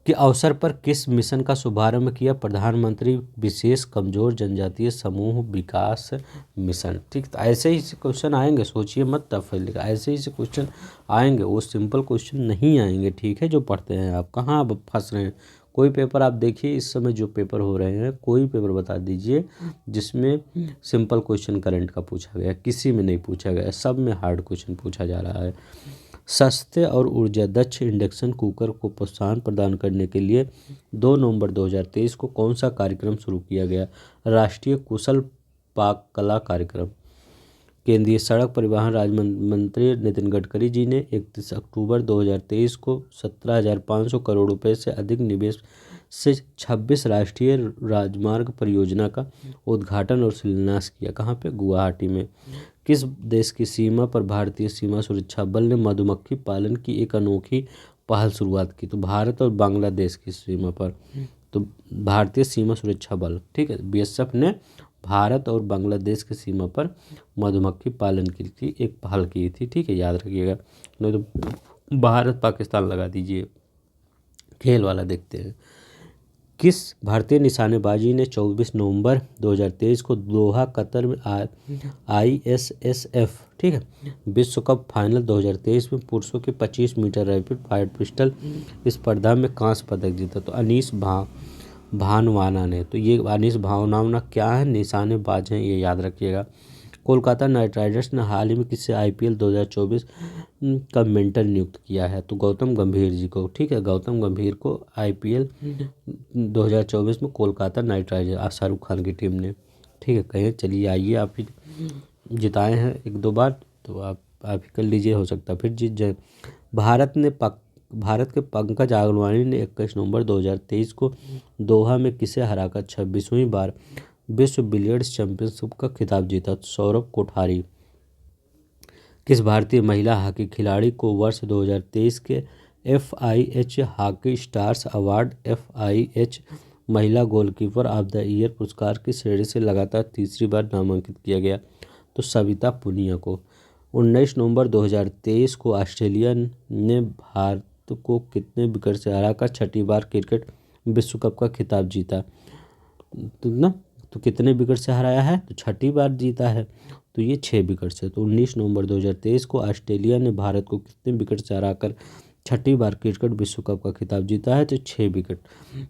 के अवसर पर किस मिशन का शुभारंभ किया? प्रधानमंत्री विशेष कमजोर जनजातीय समूह विकास मिशन। ठीक, तो ऐसे ही से क्वेश्चन आएंगे, सोचिए मत तब ऐसे ही से क्वेश्चन आएंगे, वो सिंपल क्वेश्चन नहीं आएंगे। ठीक है, जो पढ़ते हैं आप कहाँ अब फंस रहे हैं? कोई पेपर आप देखिए इस समय जो पेपर हो रहे हैं, कोई पेपर बता दीजिए जिसमें सिंपल क्वेश्चन करंट का पूछा गया, किसी में नहीं पूछा गया, सब में हार्ड क्वेश्चन पूछा जा रहा है। सस्ते और ऊर्जा दक्ष इंडक्शन कुकर को प्रोत्साहन प्रदान करने के लिए 2 नवंबर 2023 को कौन सा कार्यक्रम शुरू किया गया? राष्ट्रीय कुशल पाक कला कार्यक्रम। केंद्रीय सड़क परिवहन राज्य मंत्री नितिन गडकरी जी ने 31 अक्टूबर 2023 को 17,500 करोड़ रुपए से अधिक निवेश से 26 राष्ट्रीय राजमार्ग परियोजना का उद्घाटन और शिलान्यास किया। कहाँ पे? गुवाहाटी में। किस देश की सीमा पर भारतीय सीमा सुरक्षा बल ने मधुमक्खी पालन की एक अनोखी पहल शुरुआत की? तो भारत और बांग्लादेश की सीमा पर। तो भारतीय सीमा सुरक्षा बल, ठीक है, बीएसएफ ने भारत और बांग्लादेश की सीमा पर मधुमक्खी पालन की एक पहल की थी। ठीक है, याद रखिएगा, नहीं तो भारत पाकिस्तान लगा दीजिए। खेल वाला देखते हैं। किस भारतीय निशानेबाजी ने 24 नवंबर 2023 को दोहा कतर में ISSF, ठीक है, विश्व कप फाइनल 2023 में पुरुषों के 25 मीटर रैपिड फायर पिस्टल स्पर्धा में कांस्य पदक जीता? तो अनीश भानवाना ने। तो ये अनीश भावनावना क्या है? निशानेबाज हैं, ये याद रखिएगा। कोलकाता नाइट राइडर्स ने हाल ही में किससे IPL 2024 का मेंटर नियुक्त किया है? तो गौतम गंभीर जी को। ठीक है, गौतम गंभीर को IPL 2024 में कोलकाता नाइट राइडर्स शाहरुख खान की टीम ने। ठीक है, कहें चलिए आइए, आप ही जिताए हैं 1-2 बार, तो आप ही कर लीजिए, हो सकता है फिर जीत जाए। भारत के पंकज आगवानी ने 21 नवंबर 2023 को दोहा में किसे हराकर 26वीं बार विश्व बिलियर्ड्स चैंपियनशिप का खिताब जीता? सौरभ कोठारी। किस भारतीय महिला हॉकी खिलाड़ी को वर्ष 2023 के FIH hockey stars award FIH महिला गोलकीपर ऑफ द ईयर पुरस्कार की श्रेणी से लगातार तीसरी बार नामांकित किया गया? तो सविता पुनिया को। 19 नवंबर 2023 को ऑस्ट्रेलिया ने भारत को कितने विकेट से हराकर 6ठी बार क्रिकेट विश्व कप का खिताब जीता? तो कितने विकेट से हराया है? तो 6ठी बार जीता है, तो ये 6 विकेट से। तो 19 नवंबर 2023 को ऑस्ट्रेलिया ने भारत को कितने विकेट से हराकर 6ठी बार क्रिकेट विश्व कप का खिताब जीता है? तो 6 विकेट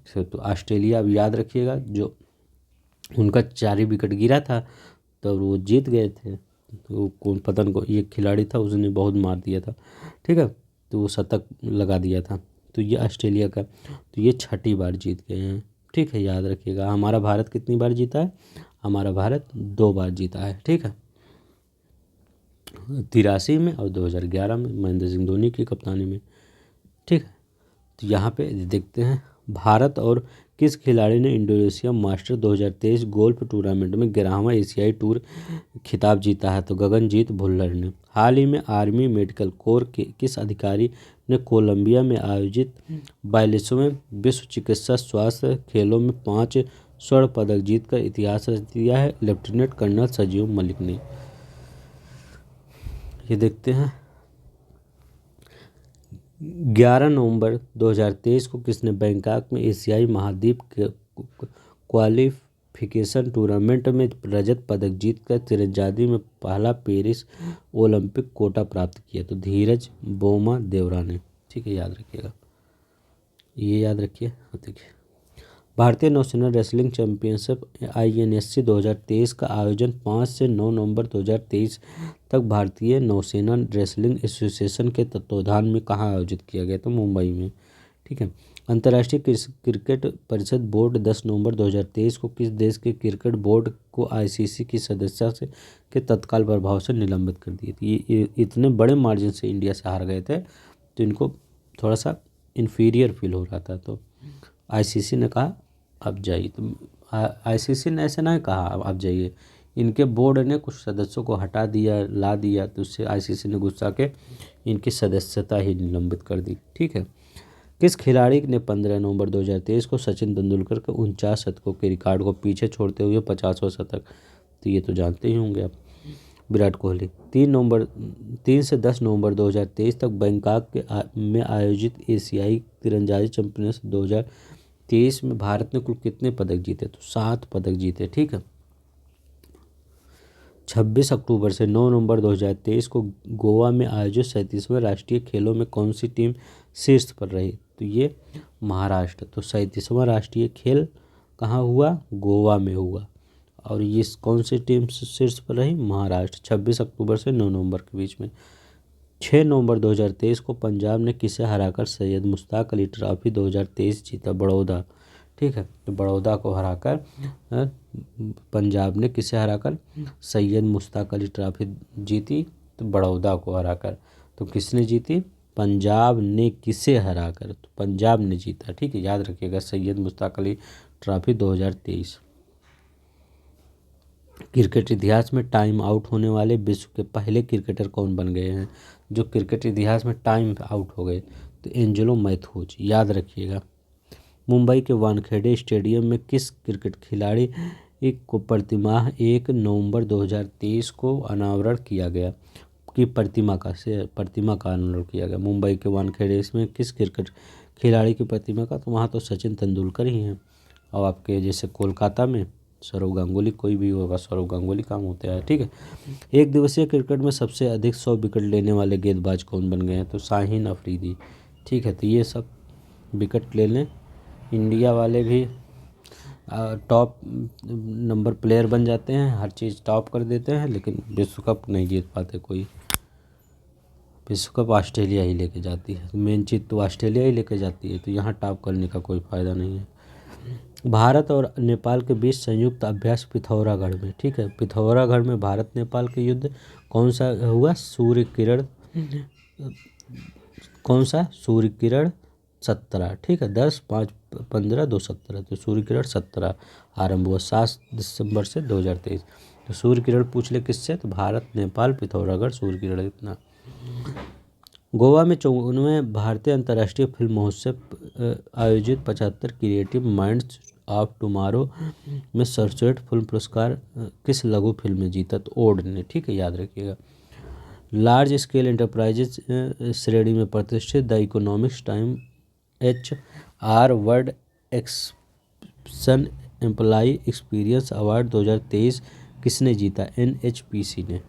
से। तो ऑस्ट्रेलिया, अब याद रखिएगा, जो उनका 4 ही विकेट गिरा था तो वो जीत गए थे। तो कौन पतन को ये खिलाड़ी था, उसने बहुत मार दिया था। ठीक है, तो वो शतक लगा दिया था। तो ये ऑस्ट्रेलिया का, तो ये 6ठी बार जीत गए हैं। ठीक है, याद रखिएगा। हमारा भारत कितनी बार जीता है? हमारा भारत 2 बार जीता है। ठीक है, 83 में और 2011 में महेंद्र सिंह धोनी की कप्तानी में। ठीक है, तो यहाँ पे देखते हैं भारत और किस खिलाड़ी ने इंडोनेशिया मास्टर 2023 गोल्फ टूर्नामेंट में 11वां एशियाई टूर खिताब जीता है? तो गगनजीत भुल्लर ने। हाल ही में आर्मी मेडिकल कोर के किस अधिकारी ने कोलंबिया में आयोजित 42वें विश्व चिकित्सा स्वास्थ्य खेलों में 5 स्वर्ण पदक जीतकर इतिहास रच दिया है? लेफ्टिनेंट कर्नल संजीव मलिक ने। ये देखते हैं 11 नवंबर 2023 को किसने बैंकॉक में एशियाई महाद्वीप क्वालिफिकेशन टूर्नामेंट में रजत पदक जीतकर तीरंदाजी में पहला पेरिस ओलंपिक कोटा प्राप्त किया? तो धीरज बोमा देवरा ने। ठीक है, याद रखिएगा, ये याद रखिए। देखिए, भारतीय नौसेना रेसलिंग चैंपियनशिप INSC 2023 का आयोजन 5 से 9 नवंबर 2023 तक भारतीय नौसेना रेसलिंग एसोसिएशन के तत्वावधान में कहाँ आयोजित किया गया? तो मुंबई में। ठीक है। अंतर्राष्ट्रीय क्रिकेट परिषद बोर्ड 10 नवंबर 2023 को किस देश के क्रिकेट बोर्ड को ICC की सदस्यता से के तत्काल प्रभाव से निलंबित कर दिए थे? ये इतने बड़े मार्जिन से इंडिया से हार गए थे तो इनको थोड़ा सा इन्फीरियर फील हो रहा था, तो ICC ने कहा अब जाइए। तो ICC ने ऐसे ना कहा अब जाइए, इनके बोर्ड ने कुछ सदस्यों को हटा दिया, ला दिया, तो उससे ICC ने गुस्सा के इनकी सदस्यता ही निलंबित कर दी। ठीक है। किस खिलाड़ी ने 15 नवंबर 2023 को सचिन तेंदुलकर के 49 शतकों के रिकॉर्ड को पीछे छोड़ते हुए 50वां शतक? तो ये तो जानते ही होंगे आप, विराट कोहली। 3 से 10 नवंबर 2023 तक बैंकॉक में आयोजित एशियाई तीरंदाजी चैंपियनशिप 2023 में भारत ने कुल कितने पदक जीते? तो 7 पदक जीते। ठीक है। 26 अक्टूबर से 9 नवंबर 2023 को गोवा में आयोजित 37वें राष्ट्रीय खेलों में कौन सी टीम शीर्ष पर रही? तो ये महाराष्ट्र। तो 37वां राष्ट्रीय खेल कहाँ हुआ? गोवा में हुआ। और ये कौन सी टीम शीर्ष पर रही? महाराष्ट्र। 26 अक्टूबर से 9 नवंबर के बीच में। 6 नवंबर 2023 को पंजाब ने किसे हराकर सैयद मुश्ताक अली ट्रॉफी 2023 जीता? बड़ौदा। ठीक है। तो बड़ौदा को हराकर पंजाब ने किसे हराकर सैयद मुश्ताक अली ट्रॉफी जीती? तो बड़ौदा को हराकर। तो किसने जीती? पंजाब ने किसे हराकर? तो पंजाब ने जीता। ठीक है, याद रखिएगा, सैयद मुश्ताक अली ट्रॉफी 2023। क्रिकेट इतिहास में टाइम आउट होने वाले विश्व के पहले क्रिकेटर कौन बन गए हैं? जो क्रिकेट इतिहास में टाइम आउट हो गए, तो एंजेलो मैथ्यूज। याद रखिएगा। मुंबई के वानखेड़े स्टेडियम में किस क्रिकेट खिलाड़ी को प्रतिमाह 1 नवंबर 2023 को अनावरण किया गया? की प्रतिमा का अनावरण किया गया मुंबई के वानखेड़े में किस क्रिकेट खिलाड़ी की प्रतिमा का? तो वहाँ तो सचिन तेंदुलकर ही हैं। और आपके जैसे कोलकाता में सौरव गांगुली, कोई भी होगा, सौरव गांगुली काम होता है। ठीक है। एक दिवसीय क्रिकेट में सबसे अधिक 100 विकेट लेने वाले गेंदबाज कौन बन गए हैं? तो शाहीन अफरीदी। ठीक है। तो ये सब विकेट ले लें, इंडिया वाले भी टॉप नंबर प्लेयर बन जाते हैं, हर चीज़ टॉप कर देते हैं, लेकिन विश्व कप नहीं जीत पाते कोई। विश्व कप ऑस्ट्रेलिया ही लेके जाती है, मेन चीज़ तो ऑस्ट्रेलिया ही लेके जाती है, तो यहाँ टॉप करने का कोई फ़ायदा नहीं है। भारत और नेपाल के बीच संयुक्त अभ्यास पिथौरागढ़ में। ठीक है। पिथौरागढ़ में भारत नेपाल के युद्ध कौन सा हुआ? सूर्य किरण। कौन सा? सूर्य किरण 17। ठीक है। 10/5/15/217। तो सूर्य किरण 17 आरंभ हुआ 7 दिसंबर से 2023। तो सूर्य किरण पूछ ले किससे? तो भारत नेपाल पिथौरागढ़ सूर्य किरण इतना। गोवा में 54वें भारतीय अंतर्राष्ट्रीय फिल्म महोत्सव आयोजित 75 क्रिएटिव माइंड्स ऑफ टुमारो में सर्वश्रेष्ठ फिल्म पुरस्कार किस लघु फिल्म ने जीता? तो ओड ने। ठीक है, याद रखिएगा। लार्ज स्केल एंटरप्राइजेज श्रेणी में प्रतिष्ठित the economics time HR world exception employee experience award 2023 किसने जीता? NHPC ने।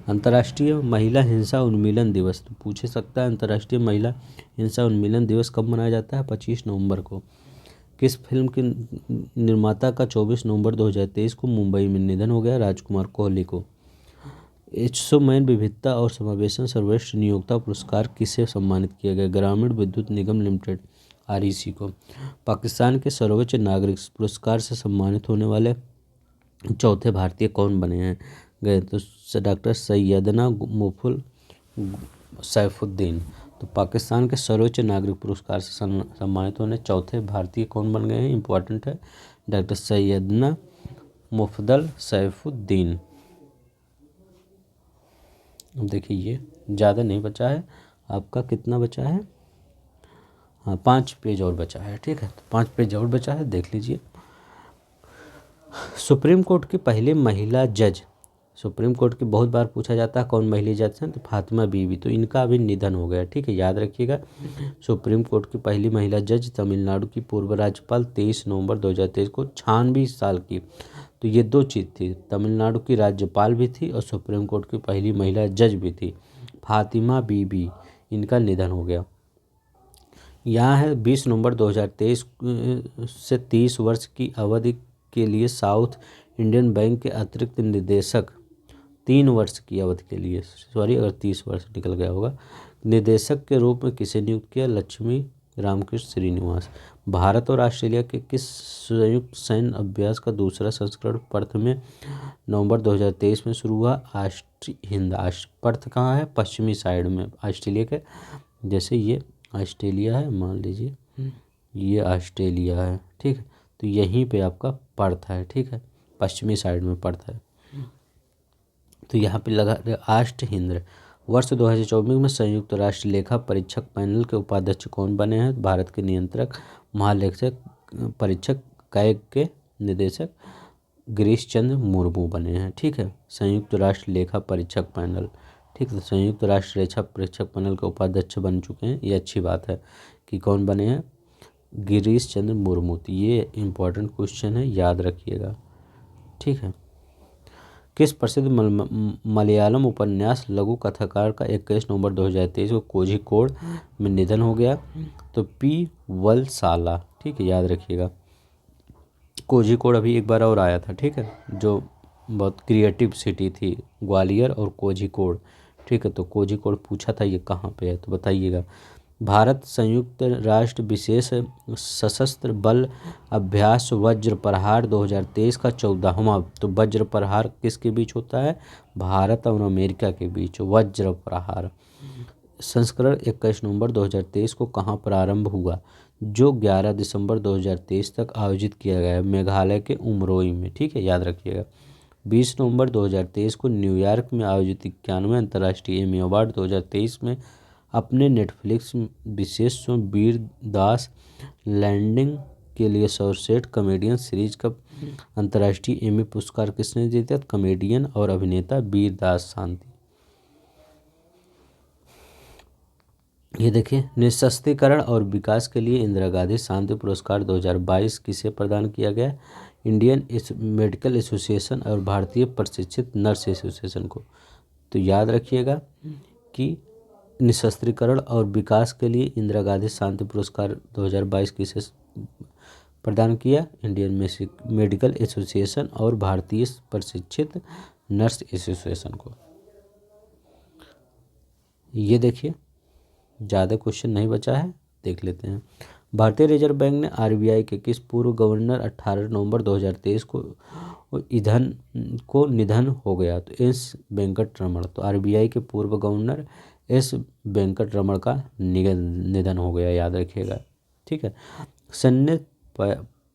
अंतर्राष्ट्रीय महिला हिंसा उन्मूलन दिवस तो पूछ सकता है, अंतर्राष्ट्रीय महिला हिंसा उन्मूलन दिवस कब मनाया जाता है? 25 नवंबर को। किस फिल्म के निर्माता का 24 नवंबर 2023 को मुंबई में निधन हो गया? राजकुमार कोहली को। 100 मैन विविधता और समावेशन सर्वश्रेष्ठ नियोक्ता पुरस्कार किसे सम्मानित किया गया? ग्रामीण विद्युत निगम लिमिटेड REC को। पाकिस्तान के सर्वोच्च नागरिक पुरस्कार से सम्मानित होने वाले चौथे भारतीय कौन बने हैं गए? तो डॉक्टर सैयदना मुफुल सैफुद्दीन। तो पाकिस्तान के सर्वोच्च नागरिक पुरस्कार से सम्मानित होने चौथे भारतीय कौन बन गए हैं? इंपॉर्टेंट है, डॉक्टर सैयदना मुफद्दल सैफुद्दीन। देखिए, ये ज़्यादा नहीं बचा है, आपका कितना बचा है? हाँ, 5 पेज और बचा है। ठीक है, तो 5 पेज और बचा है, देख लीजिए। सुप्रीम कोर्ट की पहली महिला जज सुप्रीम कोर्ट की बहुत बार पूछा जाता है कौन महिला जज हैं, तो फातिमा बीबी, तो इनका अभी निधन हो गया, ठीक है, याद रखिएगा। सुप्रीम कोर्ट की पहली महिला जज तमिलनाडु की पूर्व राज्यपाल 23 नवंबर 2023 को 96 साल की। तो ये दो चीज़ थी, तमिलनाडु की राज्यपाल भी थी और सुप्रीम कोर्ट की पहली महिला जज भी थी, फातिमा बीबी, इनका निधन हो गया। यहाँ है 20 नवंबर 2023 से 30 वर्ष की अवधि के लिए साउथ इंडियन बैंक के अतिरिक्त निदेशक, 3 वर्ष की अवधि के लिए, सॉरी अगर 30 वर्ष निकल गया होगा, निदेशक के रूप में किसे नियुक्त किया, लक्ष्मी रामकृष्ण श्रीनिवास। भारत और ऑस्ट्रेलिया के किस संयुक्त सैन्य अभ्यास का दूसरा संस्करण पर्थ में नवंबर 2023 में शुरू हुआ, हिंद। पर्थ कहाँ है, पश्चिमी साइड में ऑस्ट्रेलिया के, जैसे ये ऑस्ट्रेलिया है, मान लीजिए ये ऑस्ट्रेलिया है, ठीक है, तो यहीं पे आपका पर्थ है, ठीक है, पश्चिमी साइड में पर्थ है। तो यहाँ पे लगा अष्टहिंद। वर्ष 2024 में संयुक्त राष्ट्र लेखा परीक्षक पैनल के उपाध्यक्ष कौन बने हैं, भारत के नियंत्रक महालेखक परीक्षक कैग के निदेशक गिरीश चंद्र मुर्मू बने हैं, ठीक है, संयुक्त राष्ट्र लेखा परीक्षक पैनल, ठीक है, संयुक्त राष्ट्र लेखा परीक्षक पैनल के उपाध्यक्ष बन चुके हैं, ये अच्छी बात है कि कौन बने हैं, गिरीश चंद्र मुर्मू। तो ये इम्पोर्टेंट क्वेश्चन है, याद रखिएगा, ठीक है। किस प्रसिद्ध मलयालम उपन्यास लघु कथाकार का 21 नवंबर 2023 को कोझिकोड में निधन हो गया, तो पी वलसाला, ठीक है, याद रखिएगा। कोझिकोड अभी एक बार और आया था, ठीक है, जो बहुत क्रिएटिव सिटी थी, ग्वालियर और कोझिकोड, ठीक है, तो कोझिकोड पूछा था ये कहाँ पे है, तो बताइएगा। भारत संयुक्त राष्ट्र विशेष सशस्त्र बल अभ्यास वज्र प्रहार 2023 का 14वां, तो वज्र प्रहार किसके बीच होता है, भारत और अमेरिका के बीच वज्र प्रहार। संस्करण 21 नवंबर 2023 को कहाँ प्रारंभ हुआ, जो 11 दिसंबर 2023 तक आयोजित किया गया है, मेघालय के उमरोई में, ठीक है, याद रखिएगा। 20 नवंबर 2023 को न्यूयॉर्क में आयोजित 91वें अंतर्राष्ट्रीय एमी अवार्ड 2023 में अपने नेटफ्लिक्स विशेष शो वीर दास लैंडिंग के लिए सर्वश्रेष्ठ कॉमेडियन सीरीज का अंतर्राष्ट्रीय एमी पुरस्कार किसने जीता, कॉमेडियन और अभिनेता वीर दास शांति। ये देखिए, निःशस्त्रीकरण और विकास के लिए इंदिरा गांधी शांति पुरस्कार 2022 किसे प्रदान किया गया, इंडियन मेडिकल एसोसिएशन और भारतीय प्रशिक्षित नर्स एसोसिएशन को। तो याद रखिएगा कि निःशस्त्रीकरण और विकास के लिए इंदिरा गांधी शांति पुरस्कार 2022 किसे प्रदान किया, इंडियन मेडिकल एसोसिएशन और भारतीय प्रशिक्षित नर्स एसोसिएशन को। ये देखिए, ज़्यादा क्वेश्चन नहीं बचा है, देख लेते हैं। भारतीय रिजर्व बैंक ने आरबीआई के किस पूर्व गवर्नर 18 नवंबर 2023 को निधन हो गया, तो एस वेंकटरमण। तो आरबीआई के पूर्व गवर्नर एस वेंकटरमण का निधन हो गया, याद रखिएगा, ठीक है। सन्नी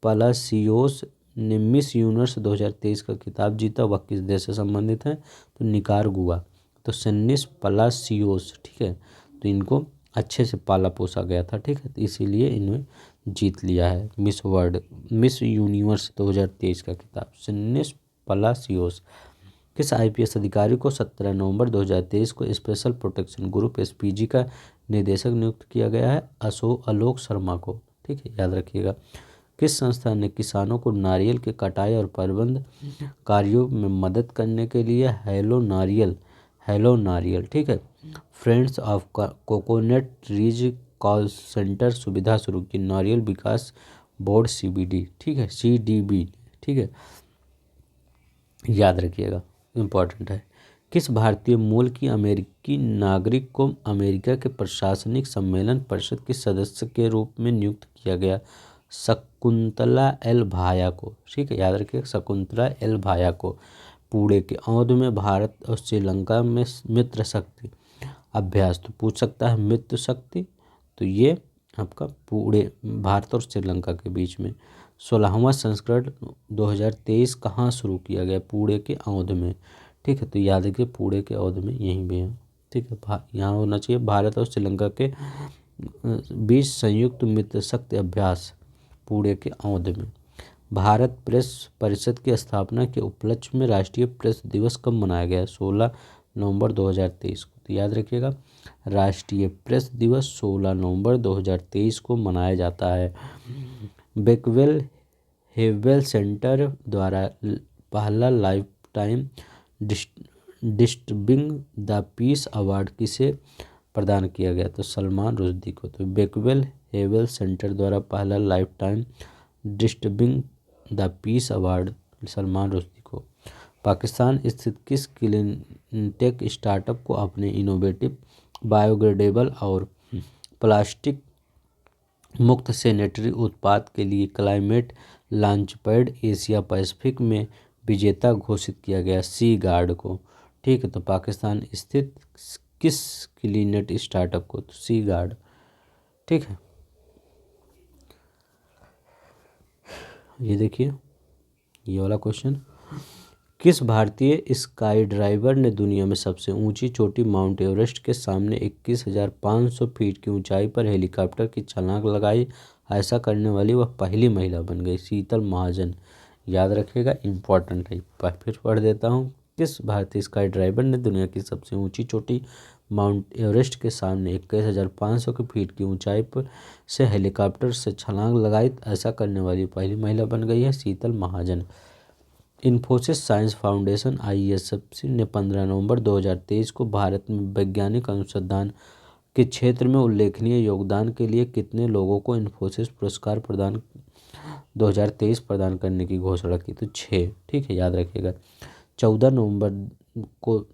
पलासियोस ने मिस यूनिवर्स 2023 का खिताब जीता, वह किस देश से संबंधित है, तो निकारागुआ। तो सन्नी पलासियोस, ठीक है, तो इनको अच्छे से पाला पोसा गया था, ठीक है, तो इसीलिए इन्हें जीत लिया है मिस यूनिवर्स 2023 का खिताब, सन्नी पलासियोस। किस आईपीएस अधिकारी को 17 नवंबर 2023 को स्पेशल प्रोटेक्शन ग्रुप एसपीजी का निदेशक नियुक्त किया गया है, आलोक शर्मा को, ठीक है, याद रखिएगा। किस संस्था ने किसानों को नारियल के कटाई और प्रबंध कार्यों में मदद करने के लिए हेलो नारियल, ठीक है, friends of coconut trees call centre सुविधा शुरू की, नारियल विकास बोर्ड सीबीडी, ठीक है, सीडीबी, ठीक है, याद रखिएगा, इम्पोर्टेंट है। किस भारतीय मूल की अमेरिकी नागरिक को अमेरिका के प्रशासनिक सम्मेलन परिषद के सदस्य के रूप में नियुक्त किया गया, शकुंतला एल भाया को, ठीक है, याद रखिएगा, शकुंतला एल भाया को। पुणे के औंध में भारत और श्रीलंका में मित्र शक्ति अभ्यास, तो पूछ सकता है मित्र शक्ति, तो ये आपका पुणे भारत और श्रीलंका के बीच में। 16वां संस्करण 2023 कहाँ शुरू किया गया, पुणे के औंध में, ठीक है, तो याद रखिए पुणे के औंध में, यहीं भी है, ठीक है, यहाँ होना चाहिए भारत और श्रीलंका के बीच संयुक्त मित्र शक्ति अभ्यास पुणे के औंध में। भारत प्रेस परिषद की स्थापना के उपलक्ष्य में राष्ट्रीय प्रेस दिवस कब मनाया गया? 16 नवंबर 2023 को। तो याद रखिएगा, राष्ट्रीय प्रेस दिवस 16 नवंबर 2023 को मनाया जाता है। बेकवेल हेवेल सेंटर द्वारा पहला life time disturbing the peace award किसे प्रदान किया गया? तो सलमान रुश्दी को। तो बेकवेल हेवेल सेंटर द्वारा पहला life time disturbing the peace award Salman Rushdie को। पाकिस्तान स्थित किस क्लीनटेक स्टार्टअप को अपने इनोवेटिव बायोडिग्रेडेबल और प्लास्टिक मुक्त सैनिटरी उत्पाद के लिए क्लाइमेट लॉन्चपैड एशिया पैसिफिक में विजेता घोषित किया गया? सी गार्ड को। ठीक है, तो पाकिस्तान स्थित किस क्लीनेट स्टार्टअप को? तो सी गार्ड। ठीक है, ये देखिए ये वाला क्वेश्चन, किस भारतीय स्काई ड्राइवर ने दुनिया में सबसे ऊंची चोटी माउंट एवरेस्ट के सामने 21,500 फीट की ऊंचाई पर हेलीकॉप्टर की छलांग लगाई? ऐसा करने वाली वह पहली महिला बन गई, शीतल महाजन। याद रखिएगा, इम्पॉर्टेंट है। फिर पढ़ देता हूँ, किस भारतीय स्काई ड्राइवर ने दुनिया की सबसे ऊंची चोटी माउंट एवरेस्ट के सामने 21,500 फीट की ऊंचाई पर से हेलीकॉप्टर से छलांग लगाई? ऐसा करने वाली पहली महिला बन गई है शीतल महाजन। इन्फोसिस साइंस फाउंडेशन ISFC ने 15 नवंबर 2023 को भारत में वैज्ञानिक अनुसंधान के क्षेत्र में उल्लेखनीय योगदान के लिए कितने लोगों को इन्फोसिस पुरस्कार 2023 प्रदान करने की घोषणा की? तो 6। ठीक है, याद रखिएगा। 14 नवंबर को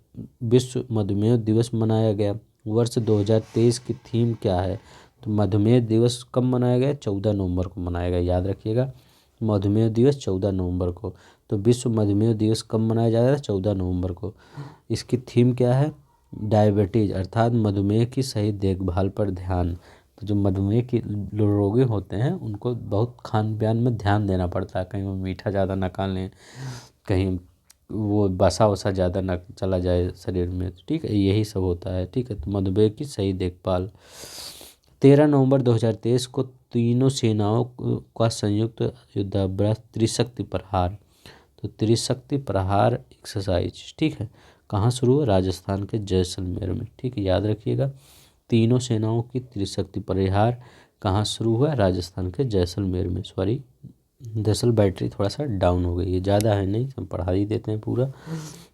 विश्व मधुमेह दिवस मनाया गया। वर्ष 2023 की थीम क्या है? तो मधुमेह दिवस कब मनाया गया? 14 नवंबर को मनाया गया। याद रखिएगा, मधुमेह दिवस 14 नवंबर को। तो विश्व मधुमेह दिवस कब मनाया जाएगा? 14 नवंबर को। इसकी थीम क्या है? डायबिटीज अर्थात मधुमेह की सही देखभाल पर ध्यान। तो जो मधुमेह के रोगी होते हैं उनको बहुत खान पान में ध्यान देना पड़ता है, कहीं वो मीठा ज़्यादा ना खा लें, कहीं वो बसा वसा ज़्यादा ना चला जाए शरीर में। ठीक है, यही सब होता है। ठीक है, तो मधुमेह की सही देखभाल। 13 नवंबर 2023 को तीनों सेनाओं का संयुक्त युद्धाभ्यास त्रिशक्ति प्रहार। तो त्रिशक्ति प्रहार एक्सरसाइज, ठीक है, कहाँ शुरू हुआ? राजस्थान के जैसलमेर में। ठीक है, याद रखिएगा, तीनों सेनाओं की त्रिशक्ति प्रहार कहाँ शुरू हुआ? राजस्थान के जैसलमेर में। सॉरी, दरअसल बैटरी थोड़ा सा डाउन हो गई है, ज़्यादा है नहीं, हम पढ़ा ही देते हैं पूरा।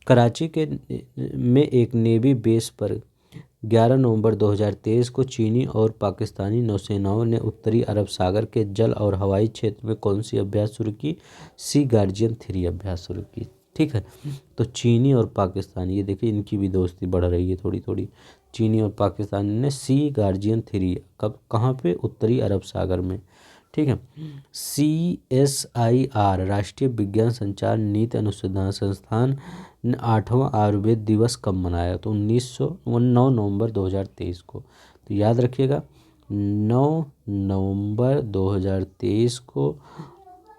कराची के में एक नेवी बेस पर 11 नवंबर 2023 को चीनी और पाकिस्तानी नौसेनाओं ने उत्तरी अरब सागर के जल और हवाई क्षेत्र में कौन सी अभ्यास शुरू की? सी गार्जियन 3 अभ्यास शुरू की। ठीक है, तो चीनी और पाकिस्तानी, ये देखिए इनकी भी दोस्ती बढ़ रही है थोड़ी थोड़ी। चीनी और पाकिस्तानी ने सी गार्जियन 3 कब कहाँ पे? उत्तरी अरब सागर में। ठीक है, CSIR राष्ट्रीय विज्ञान संचार नीति अनुसंधान संस्थान ने 8वां आयुर्वेद दिवस कब मनाया? तो 9 नवंबर 2023 को। तो याद रखिएगा, 9 नवंबर 2023 को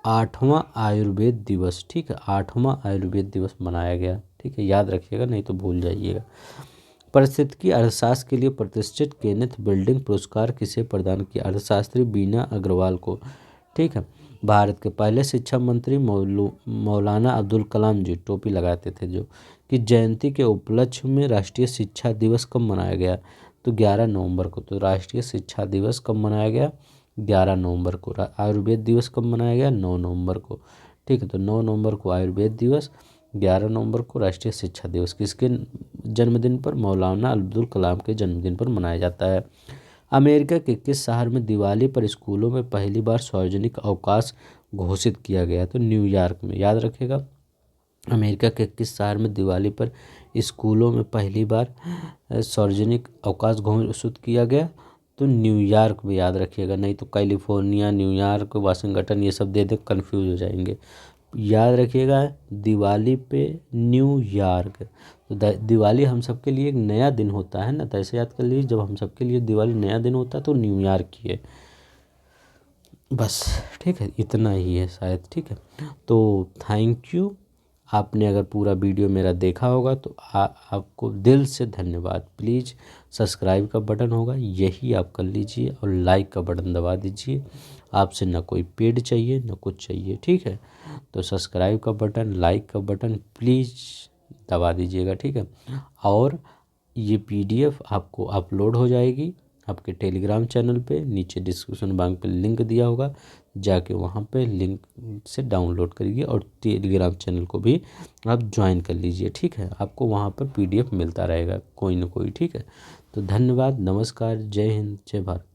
8वां आयुर्वेद दिवस, ठीक है, 8वां आयुर्वेद दिवस मनाया गया। ठीक है, याद रखिएगा, नहीं तो भूल जाइएगा। पारिस्थितिकी अर्थशास्त्र के लिए प्रतिष्ठित केनेथ बिल्डिंग पुरस्कार किसे प्रदान किया? अर्थशास्त्री बीना अग्रवाल को। ठीक है, भारत के पहले शिक्षा मंत्री मौलाना अब्दुल कलाम जी, टोपी लगाते थे जो, कि जयंती के उपलक्ष्य में राष्ट्रीय शिक्षा दिवस कब मनाया गया? तो 11 नवंबर को। तो राष्ट्रीय शिक्षा दिवस कब मनाया गया? 11 नवंबर को। आयुर्वेद दिवस कब मनाया गया? 9 नवंबर को। ठीक है, तो 9 नवंबर को आयुर्वेद दिवस, 11 नवंबर को राष्ट्रीय शिक्षा दिवस। किसके जन्मदिन पर? मौलाना अब्दुल कलाम के जन्मदिन पर मनाया जाता है। अमेरिका के किस शहर में दिवाली पर स्कूलों में पहली बार सार्वजनिक अवकाश घोषित किया गया? तो न्यूयॉर्क में। याद रखेगा, अमेरिका के किस शहर में दिवाली पर स्कूलों में पहली बार सार्वजनिक अवकाश घोषित किया गया? तो न्यूयॉर्क में। याद रखिएगा, नहीं तो कैलिफोर्निया, न्यूयॉर्क, वाशिंगटन ये सब दे दे, कन्फ्यूज हो जाएंगे। याद रखिएगा, दिवाली पे न्यूयॉर्क। तो दिवाली हम सबके लिए एक नया दिन होता है ना, तो ऐसे याद कर लीजिए, जब हम सबके लिए दिवाली नया दिन होता है तो न्यूयॉर्क की है। बस, ठीक है, इतना ही है शायद। ठीक है, तो थैंक यू। आपने अगर पूरा वीडियो मेरा देखा होगा तो आपको दिल से धन्यवाद। प्लीज़ सब्सक्राइब का बटन होगा, यही आप कर लीजिए, और लाइक का बटन दबा दीजिए, आपसे ना कोई पेड चाहिए ना कुछ चाहिए, ठीक है। तो सब्सक्राइब का बटन, लाइक का बटन प्लीज़ दबा दीजिएगा, ठीक है। और ये PDF आपको अपलोड हो जाएगी आपके टेलीग्राम चैनल पे, नीचे डिस्क्रिप्शन बॉक्स पे लिंक दिया होगा, जाके वहाँ पे लिंक से डाउनलोड करिए और टेलीग्राम चैनल को भी आप ज्वाइन कर लीजिए, ठीक है। आपको वहाँ पर PDF मिलता रहेगा कोई ना कोई, ठीक है। तो धन्यवाद, नमस्कार, जय हिंद, जय भारत।